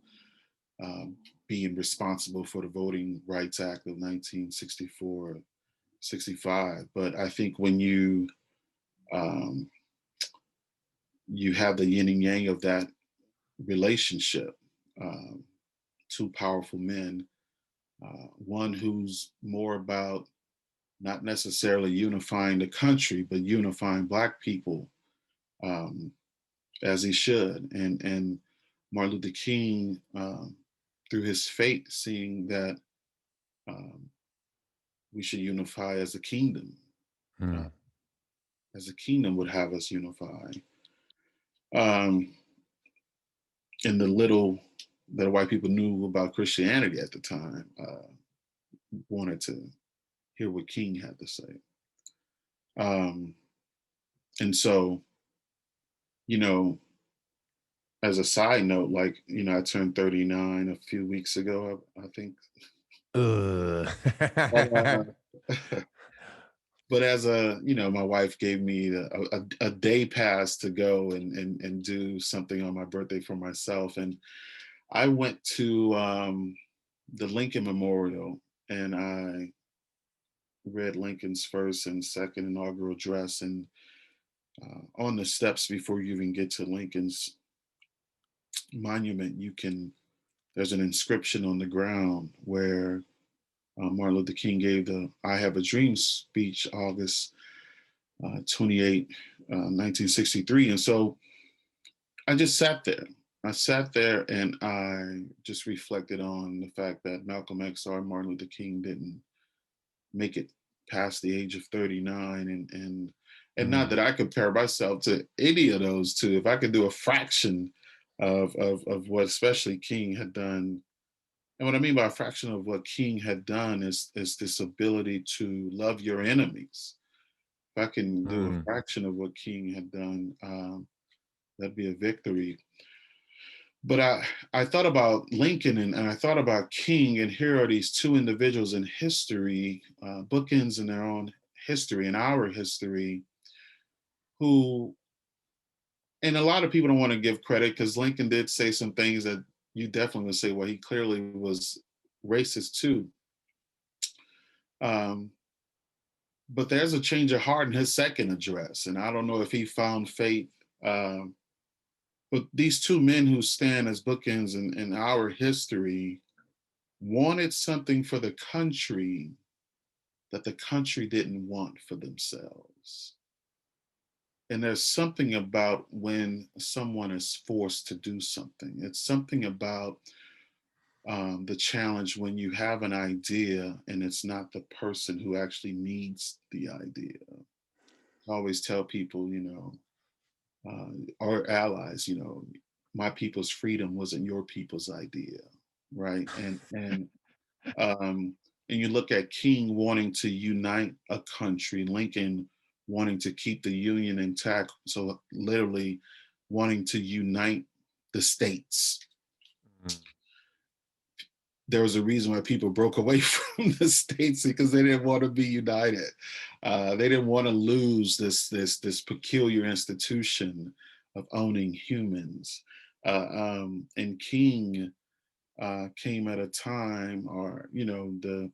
being responsible for the Voting Rights Act of 1964, 65. But I think when um, you have the yin and yang of that relationship, um, two powerful men, one who's more about not necessarily unifying the country, but unifying Black people, um, as he should. And Martin Luther King, through his fate, seeing that um, we should unify as a kingdom, uh,
Hmm.
as a kingdom would have us unify. Um, and the little that white people knew about Christianity at the time, wanted to hear what King had to say. Um, and so, you know, as a side note, like, I turned 39 a few weeks ago, I think.
Ugh.
Uh, but my wife gave me a day pass to go and do something on my birthday for myself. And I went to the Lincoln Memorial and I read Lincoln's first and second inaugural address. And on the steps before you even get to Lincoln's monument, there's an inscription on the ground where Martin Luther King gave the I Have a Dream speech August 28, 1963. And so I just sat there. I sat there and I just reflected on the fact that Malcolm X or Martin Luther King didn't make it past the age of 39. And not that I compare myself to any of those two. If I could do a fraction of what especially King had done. And what I mean by a fraction of what King had done is this ability to love your enemies. If I can do a fraction of what King had done, that'd be a victory. But I thought about Lincoln and I thought about King, and here are these two individuals in history, bookends in their own history, in our history, who, and a lot of people don't want to give credit because Lincoln did say some things that you definitely would say, well, he clearly was racist too. But there's a change of heart in his second address, and I don't know if he found faith. But these two men who stand as bookends in our history wanted something for the country that the country didn't want for themselves. And there's something about when someone is forced to do something. It's something about the challenge when you have an idea and it's not the person who actually needs the idea. I always tell people, our allies, my people's freedom wasn't your people's idea, right? And you look at King wanting to unite a country, Lincoln wanting to keep the Union intact, so literally wanting to unite the states. There was a reason why people broke away from the states, because they didn't want to be united. They didn't want to lose this peculiar institution of owning humans. And King came at a time, or the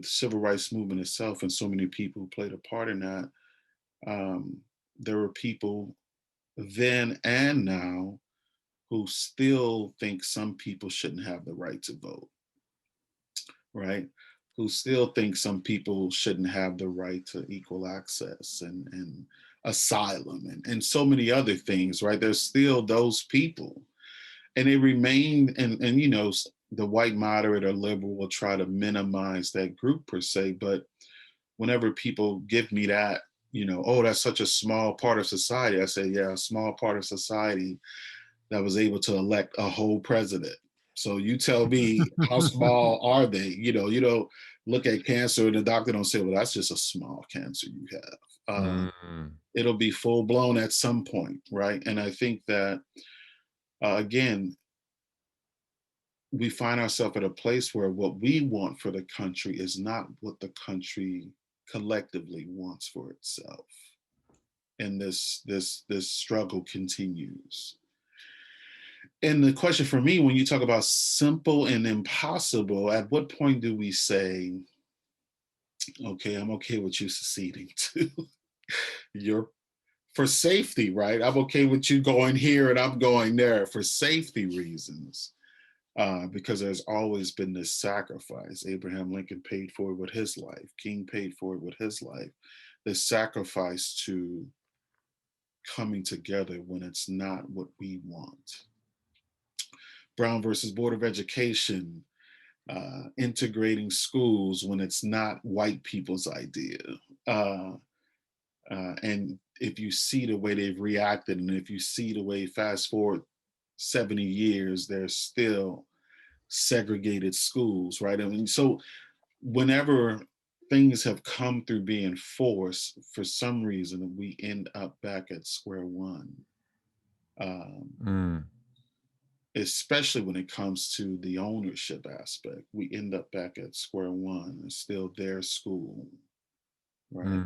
civil rights movement itself, and so many people played a part in that. There were people then and now who still think some people shouldn't have the right to vote, right? Who still think some people shouldn't have the right to equal access and asylum and so many other things, right? There's still those people. And it remained, and the white moderate or liberal will try to minimize that group per se, but whenever people give me that, oh, that's such a small part of society, I say, yeah, a small part of society that was able to elect a whole president. So you tell me, how small are they? You don't look at cancer and the doctor don't say, well, that's just a small cancer you have. It'll be full blown at some point, right? And I think that, again, we find ourselves at a place where what we want for the country is not what the country collectively wants for itself. And this struggle continues. And the question for me, when you talk about simple and impossible, at what point do we say, okay, I'm okay with you seceding to for safety, right? I'm okay with you going here and I'm going there for safety reasons. Because there's always been this sacrifice. Abraham Lincoln paid for it with his life. King paid for it with his life. This sacrifice to coming together when it's not what we want. Brown versus Board of Education, integrating schools when it's not white people's idea. And if you see the way they've reacted, and if you see the way, fast forward 70 years, there's still segregated schools, right? I mean, so whenever things have come through being forced, for some reason, we end up back at square one. Especially when it comes to the ownership aspect, we end up back at square one. It's still their school, right?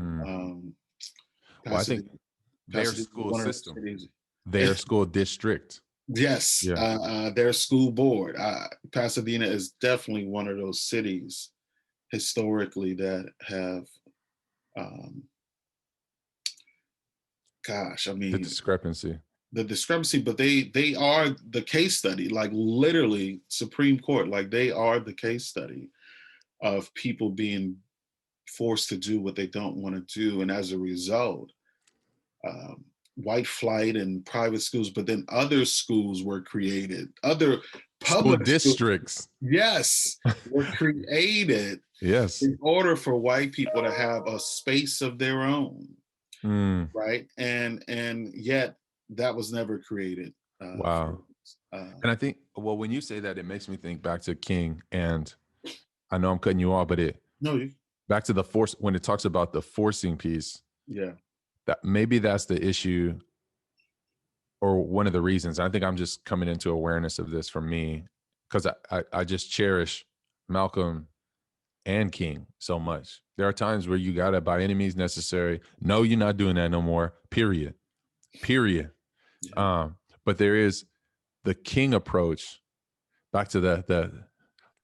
Well, I think their school system, their school district.
Yes, yeah. Their school board. Pasadena is definitely one of those cities historically that have, gosh, I mean,
the discrepancy,
but they are the case study, like literally Supreme Court, like they are the case study of people being forced to do what they don't want to do. And as a result, white flight and private schools, but then other schools were created, other
School
public schools,
districts.
yes, were created
Yes.
in order for white people to have a space of their own, right? And yet that was never created.
Wow. And I think, well, when you say that, it makes me think back to King, and I know I'm cutting you off, but back to the force, when it talks about the forcing piece.
Yeah.
That maybe that's the issue, or one of the reasons. I think I'm just coming into awareness of this for me, because I just cherish Malcolm and King so much. There are times where you gotta, by any means necessary, no, you're not doing that no more, period.
Yeah.
But there is the King approach, back to the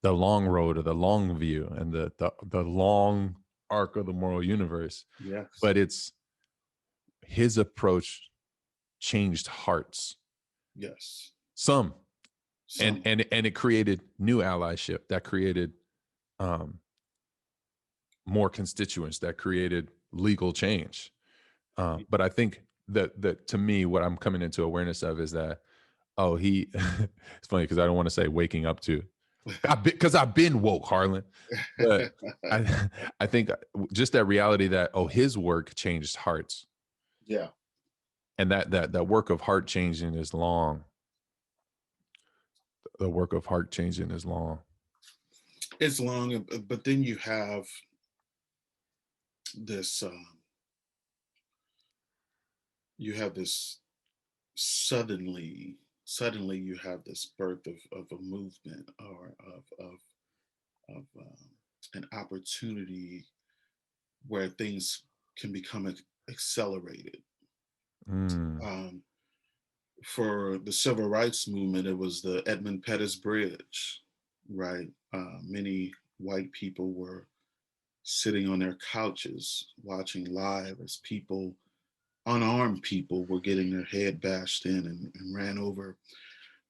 long road, or the long view, and the long arc of the moral universe.
Yes.
But it's his approach changed hearts.
Yes.
Some. And it created new allyship, that created more constituents, that created legal change. But I think that to me, what I'm coming into awareness of is that, it's funny because I don't want to say waking up to, because I've been woke, Harlan. But I think just that reality that, his work changed hearts.
Yeah.
And that work of heart changing is long. The work of heart changing is long.
It's long, but then you have this suddenly you have this birth of a movement, or of an opportunity where things can become accelerated. For the civil rights movement, it was the Edmund Pettus Bridge, right? Many white people were sitting on their couches watching live as unarmed people were getting their head bashed in and ran over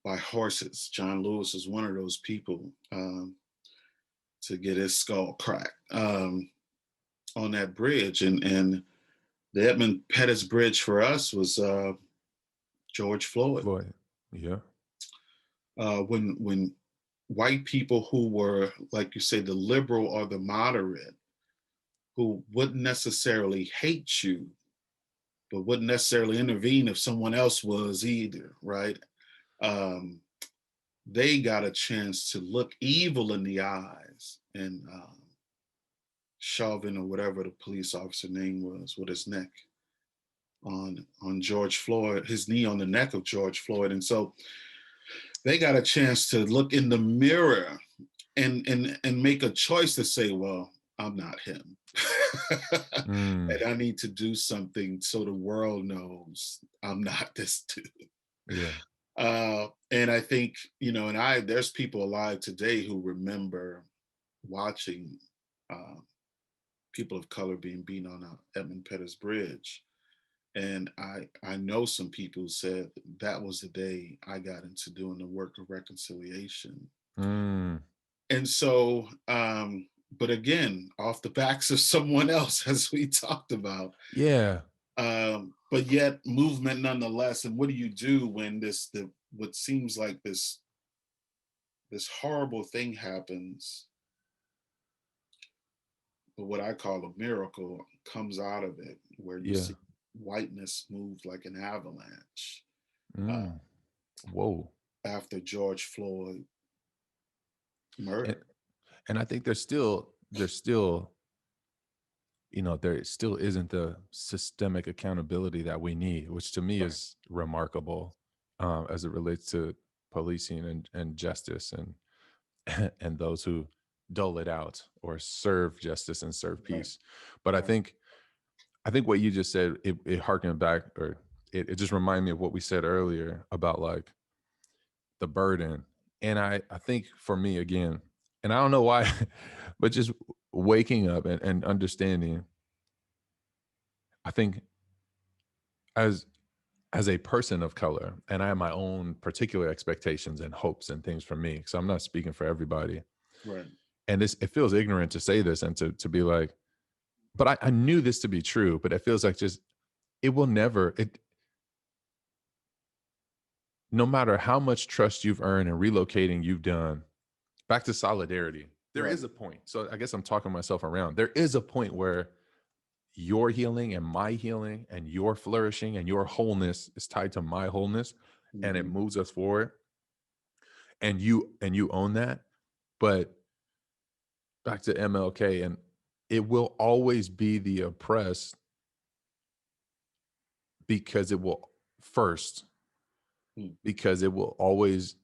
by horses. John Lewis is one of those people, to get his skull cracked on that bridge. And the Edmund Pettus Bridge for us was George Floyd.
Yeah.
When white people who were, like you say, the liberal or the moderate, who wouldn't necessarily hate you, but wouldn't necessarily intervene if someone else was either, right? They got a chance to look evil in the eyes, and Chauvin, or whatever the police officer name was, with his neck on George Floyd, his knee on the neck of George Floyd. And so they got a chance to look in the mirror and make a choice to say, well, I'm not him. And I need to do something so the world knows I'm not this dude.
Yeah.
And I think, there's people alive today who remember watching people of color being beaten on Edmund Pettus Bridge. And I know some people who said that was the day I got into doing the work of reconciliation. And so, but again, off the backs of someone else, as we talked about.
Yeah.
But yet movement nonetheless. And what do you do when what seems like this horrible thing happens, but what I call a miracle comes out of it, where you see whiteness move like an avalanche.
Whoa.
After George Floyd murder.
And I think there's still, there still isn't the systemic accountability that we need, which to me is remarkable, as it relates to policing and justice and those who dole it out or serve justice and serve peace. But I think what you just said, it harkened back, or it just reminded me of what we said earlier about like the burden. And I think for me, again, and I don't know why, but just waking up and understanding, I think as a person of color, and I have my own particular expectations and hopes and things for me, so I'm not speaking for everybody.
Right.
And it feels ignorant to say this and to be like, but I knew this to be true, but it feels like just it will never, no matter how much trust you've earned and relocating you've done, back to solidarity, there
Right.
is a point. So I guess I'm talking myself around. There is a point where your healing and my healing and your flourishing and your wholeness is tied to my wholeness, and it
Mhm.
moves us forward. And you own that. But back to MLK, and it will always be the oppressed because it will first,
Mm.
because it will always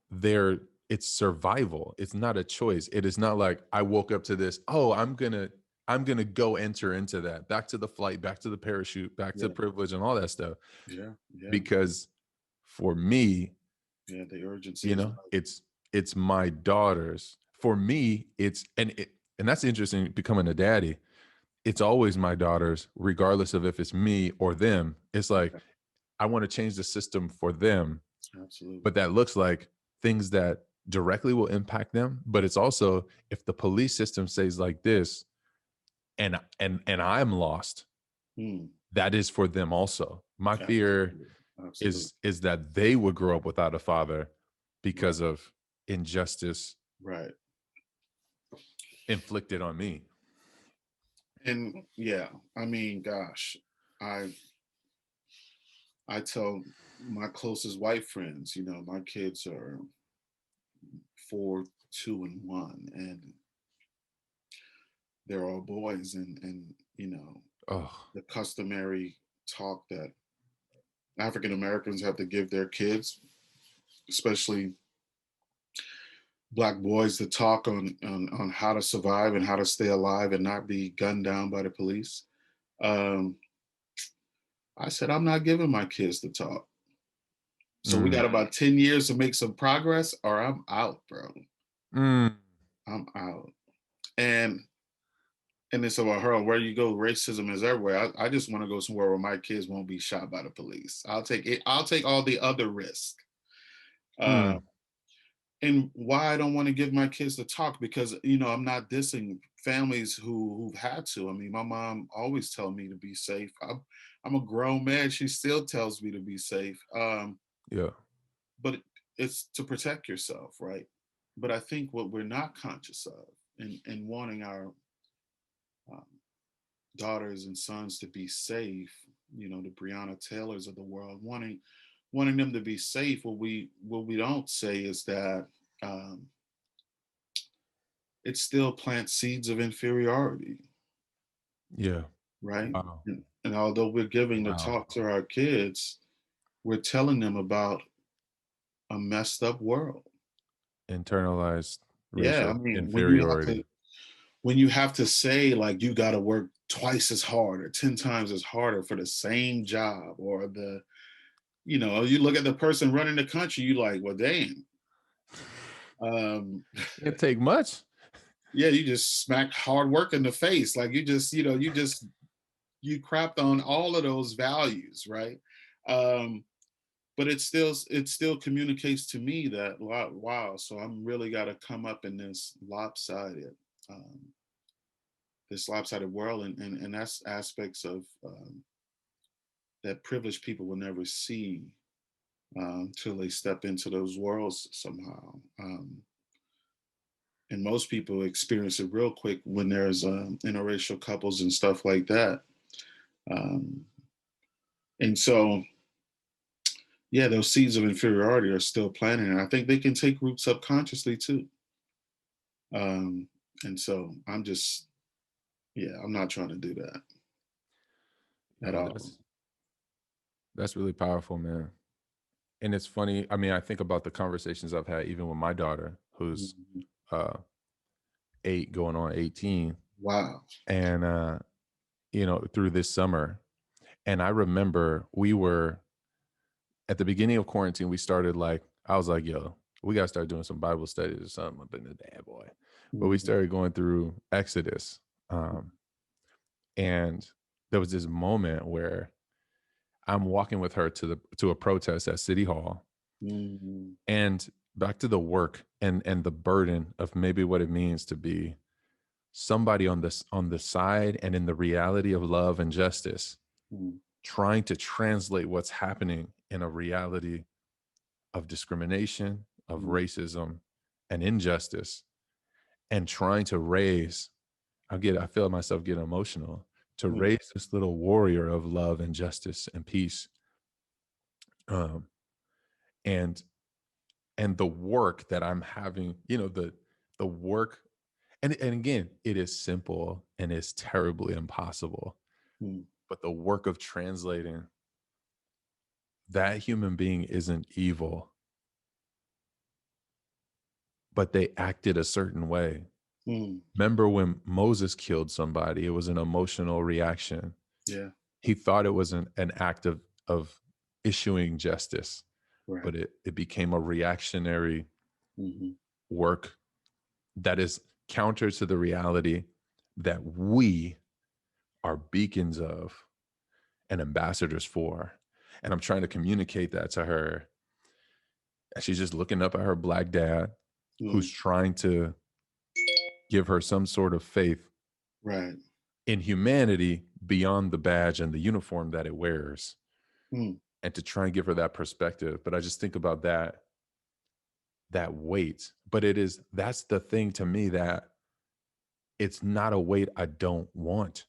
there. It's survival. It's not a choice. It is not like I woke up to this. Oh, I'm gonna go enter into that. Back to the flight, back to the parachute, back to
Yeah.
privilege and all that stuff.
Yeah. Yeah.
Because for me,
Yeah. The urgency is right.
it's my daughters. For me, and that's interesting, becoming a daddy. It's always my daughters, regardless of if it's me or them. It's like
Yeah,
I want to change the system for them,
absolutely.
but that looks like things that directly will impact them. But it's also, if the police system stays like this, and I'm lost,
Mm.
that is for them also. My fear
Absolutely. Absolutely.
is that they would grow up without a father
Right.
because of injustice
Right.
inflicted on me.
And yeah, I mean, gosh, I I tell my closest white friends, my kids are 4, 2, and 1, and they're all boys, and
Oh,
the customary talk that African Americans have to give their kids, especially black boys, to talk on how to survive and how to stay alive and not be gunned down by the police. Um, I said, I'm not giving my kids the talk. So we
mm,
got about 10 years to make some progress, or I'm out, bro.
mm,
I'm out. And it's about her, where you go, racism is everywhere. I just want to go somewhere where my kids won't be shot by the police. I'll take it. I'll take all the other risk. Uh,
mm.
and why I don't want to give my kids the talk, because I'm not dissing families who've had to. I mean, my mom always tell me to be safe. I'm a grown man. She still tells me to be safe.
Yeah,
But it's to protect yourself, right? But I think what we're not conscious of, in wanting our um, daughters and sons to be safe, the Breonna Taylors of the world, wanting them to be safe. What we don't say is that um, it still plants seeds of inferiority,
yeah.
right?
Wow,
And although we're giving the
wow.
talk to our kids, we're telling them about a messed up world.
Internalized
Yeah, I
racial
mean,
inferiority.
when you have to say, like, you got to work twice as hard or 10 times as harder for the same job, or you look at the person running the country, you like, well, damn. um
Can't take much.
yeah, you just smack hard work in the face, like you crapped on all of those values, right? um but it still communicates to me that, wow, so I'm really got to come up in um this lopsided world, and that's aspects of that privileged people will never see until they step into those worlds somehow. And most people experience it real quick when there's interracial couples and stuff like that. Um, and so, yeah, those seeds of inferiority are still planted, and I think they can take root subconsciously too. Um, and so yeah, I'm not trying to do that at
Yo,
all.
that's really powerful, man. And it's funny. I mean, I think about the conversations I've had even with my daughter, who's
Mhm.
8 going on 18,
Wow.
and through this summer. And I remember we were at the beginning of quarantine, we started, like, I was like, yo, we got to start doing some Bible studies or something up in the bad boy. But we
Mhm.
started going through Exodus. And there was this moment where I'm walking with her to a protest at City Hall,
Mhm.
and back to the work and the burden of maybe what it means to be somebody on the side and in the reality of love and justice.
Mhm.
trying to translate what's happening in a reality of discrimination, of
mm,
racism, and injustice, and trying to raise, I feel myself getting emotional, to
mm,
raise this little warrior of love and justice and peace. Um, and and the work that I'm having, the work, and again, it is simple and it's terribly impossible,
mm,
but the work of translating that human being isn't evil, but they acted a certain way.
mm.
Remember when Moses killed somebody, it was an emotional reaction.
Yeah,
He thought it was an act of issuing justice,
right.
but it became a reactionary
Hmm.
work that is counter to the reality that we are beacons of and ambassadors for. And I'm trying to communicate that to her. And she's just looking up at her Black dad, who's
Mm,
trying to give her some sort of faith
right.
in humanity beyond the badge and the uniform that it wears,
Mm,
and to try and give her that perspective. But I just think about that weight. But that's the thing to me, that it's not a weight I don't want.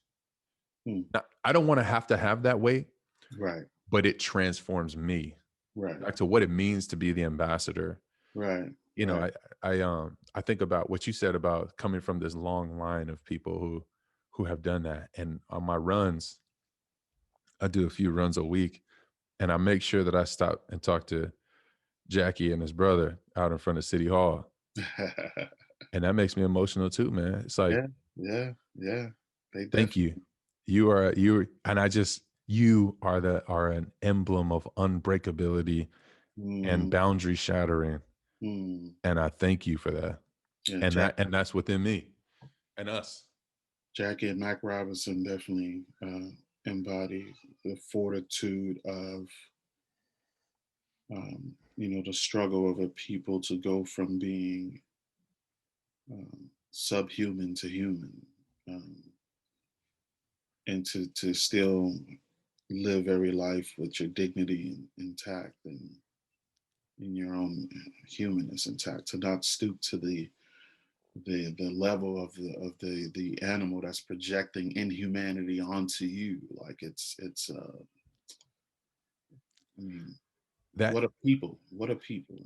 mm,
Now, I don't want to have that weight,
right.
but it transforms me
Right.
back to what it means to be the ambassador.
Right.
You know,
Right.
I think about what you said about coming from this long line of people who have done that. And on my runs, I do a few runs a week, and I make sure that I stop and talk to Jackie and his brother out in front of City Hall. And that makes me emotional too, man. It's like,
Yeah. Yeah. Yeah. They
thank you.
definitely.
You are an emblem of unbreakability and
Mm,
boundary shattering.
mm.
And I thank you for that.
Yeah.
And that's within me and us.
Jackie and Mac Robinson definitely embody the fortitude of, the struggle of a people to go from being subhuman to human, um, and to still live every life with your dignity intact and your own humanness intact. To not stoop to the level of the animal that's projecting inhumanity onto you. Like it's. I mean,
That
what a people! What a people!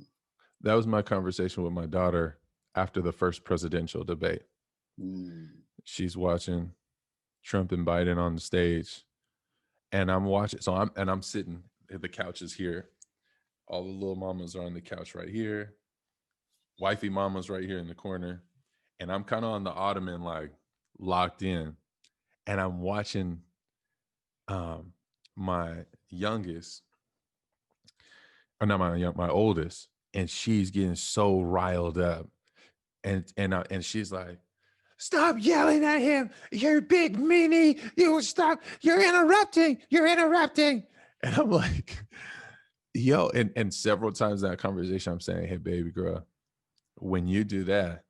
that was my conversation with my daughter after the first presidential debate.
Mm,
She's watching Trump and Biden on the stage, and I'm watching. I'm sitting. The couch is here. All the little mamas are on the couch right here. Wifey mama's right here in the corner, and I'm kind of on the ottoman, like locked in, and I'm watching um my youngest, or not my oldest, and she's getting so riled up, and she's like, "Stop yelling at him! You're big meanie! You stop! You're interrupting! You're interrupting!" And I'm like, "Yo!" And several times in that conversation, I'm saying, "Hey, baby girl, when you do that,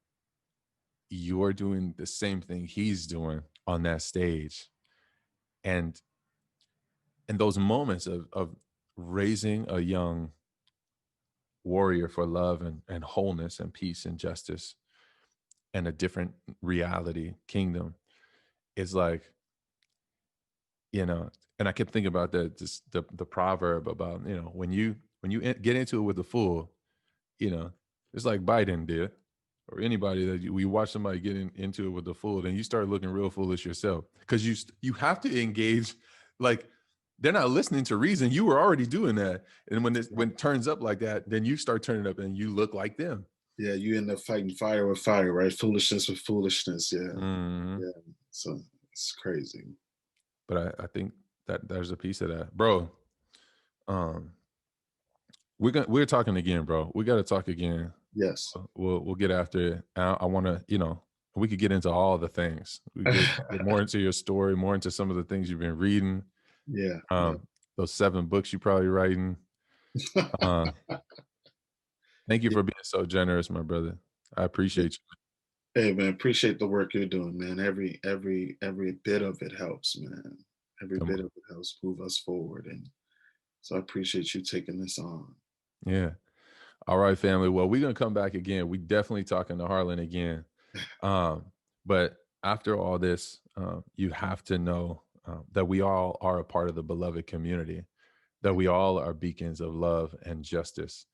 you're doing the same thing he's doing on that stage." And those moments of raising a young warrior for love and wholeness and peace and justice and a different reality kingdom is like, and I kept thinking about the proverb about, when you get into it with the fool, you know it's like Biden did, or anybody that we watch somebody into it with the fool, then you start looking real foolish yourself, because you have to engage. Like, they're not listening to reason. You were already doing that, and when it turns up like that, then you start turning up and you look like them.
yeah, you end up fighting fire with fire, right? Foolishness with foolishness. Yeah,
Mhm.
yeah. So it's crazy.
But I think that there's a piece of that, bro. Um, we're talking again, bro. We got to talk again.
Yes.
We'll get after it. I want to, we could get into all the things. We get more into your story, more into some of the things you've been reading.
Yeah. Yeah.
Um, those 7 books you're probably writing. Uh, Thank you
Yeah.
for being so generous, my brother. I appreciate you.
Hey man, appreciate the work you're doing, man. Every bit of it helps, man. Every
Come
bit
on.
of it helps move us forward. And so I appreciate you taking this on.
Yeah. All right, family. Well, we're going to come back again. We definitely talking to Harlan again. But after all this, you have to know that we all are a part of the beloved community, that we all are beacons of love and justice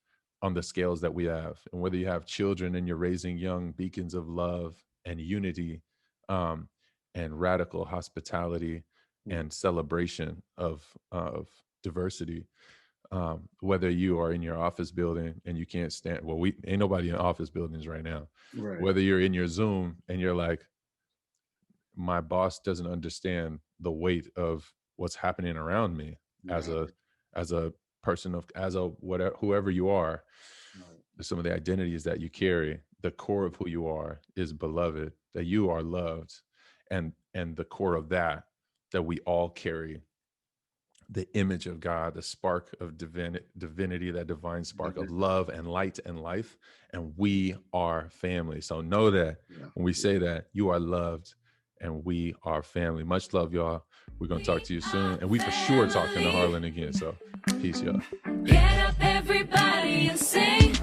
on the scales that we have. And whether you have children and you're raising young beacons of love and unity, and radical hospitality and celebration of diversity, whether you are in your office building and you can't stand, well, we ain't nobody in office buildings right now.
Right.
Whether you're in your Zoom and you're like, my boss doesn't understand the weight of what's happening around me as a person of, as a whatever, whoever you are, some of the identities that you carry, the core of who you are is beloved, that you are loved, and the core of that we all carry the image of God, the spark of divinity, that divine spark of love and light and life. And we are family. So know that when we say that, you are loved and we are family. Much love, y'all. We're going to talk to you soon. And we for sure talking to Harlan again. So peace, y'all.
Get up, everybody, and sing.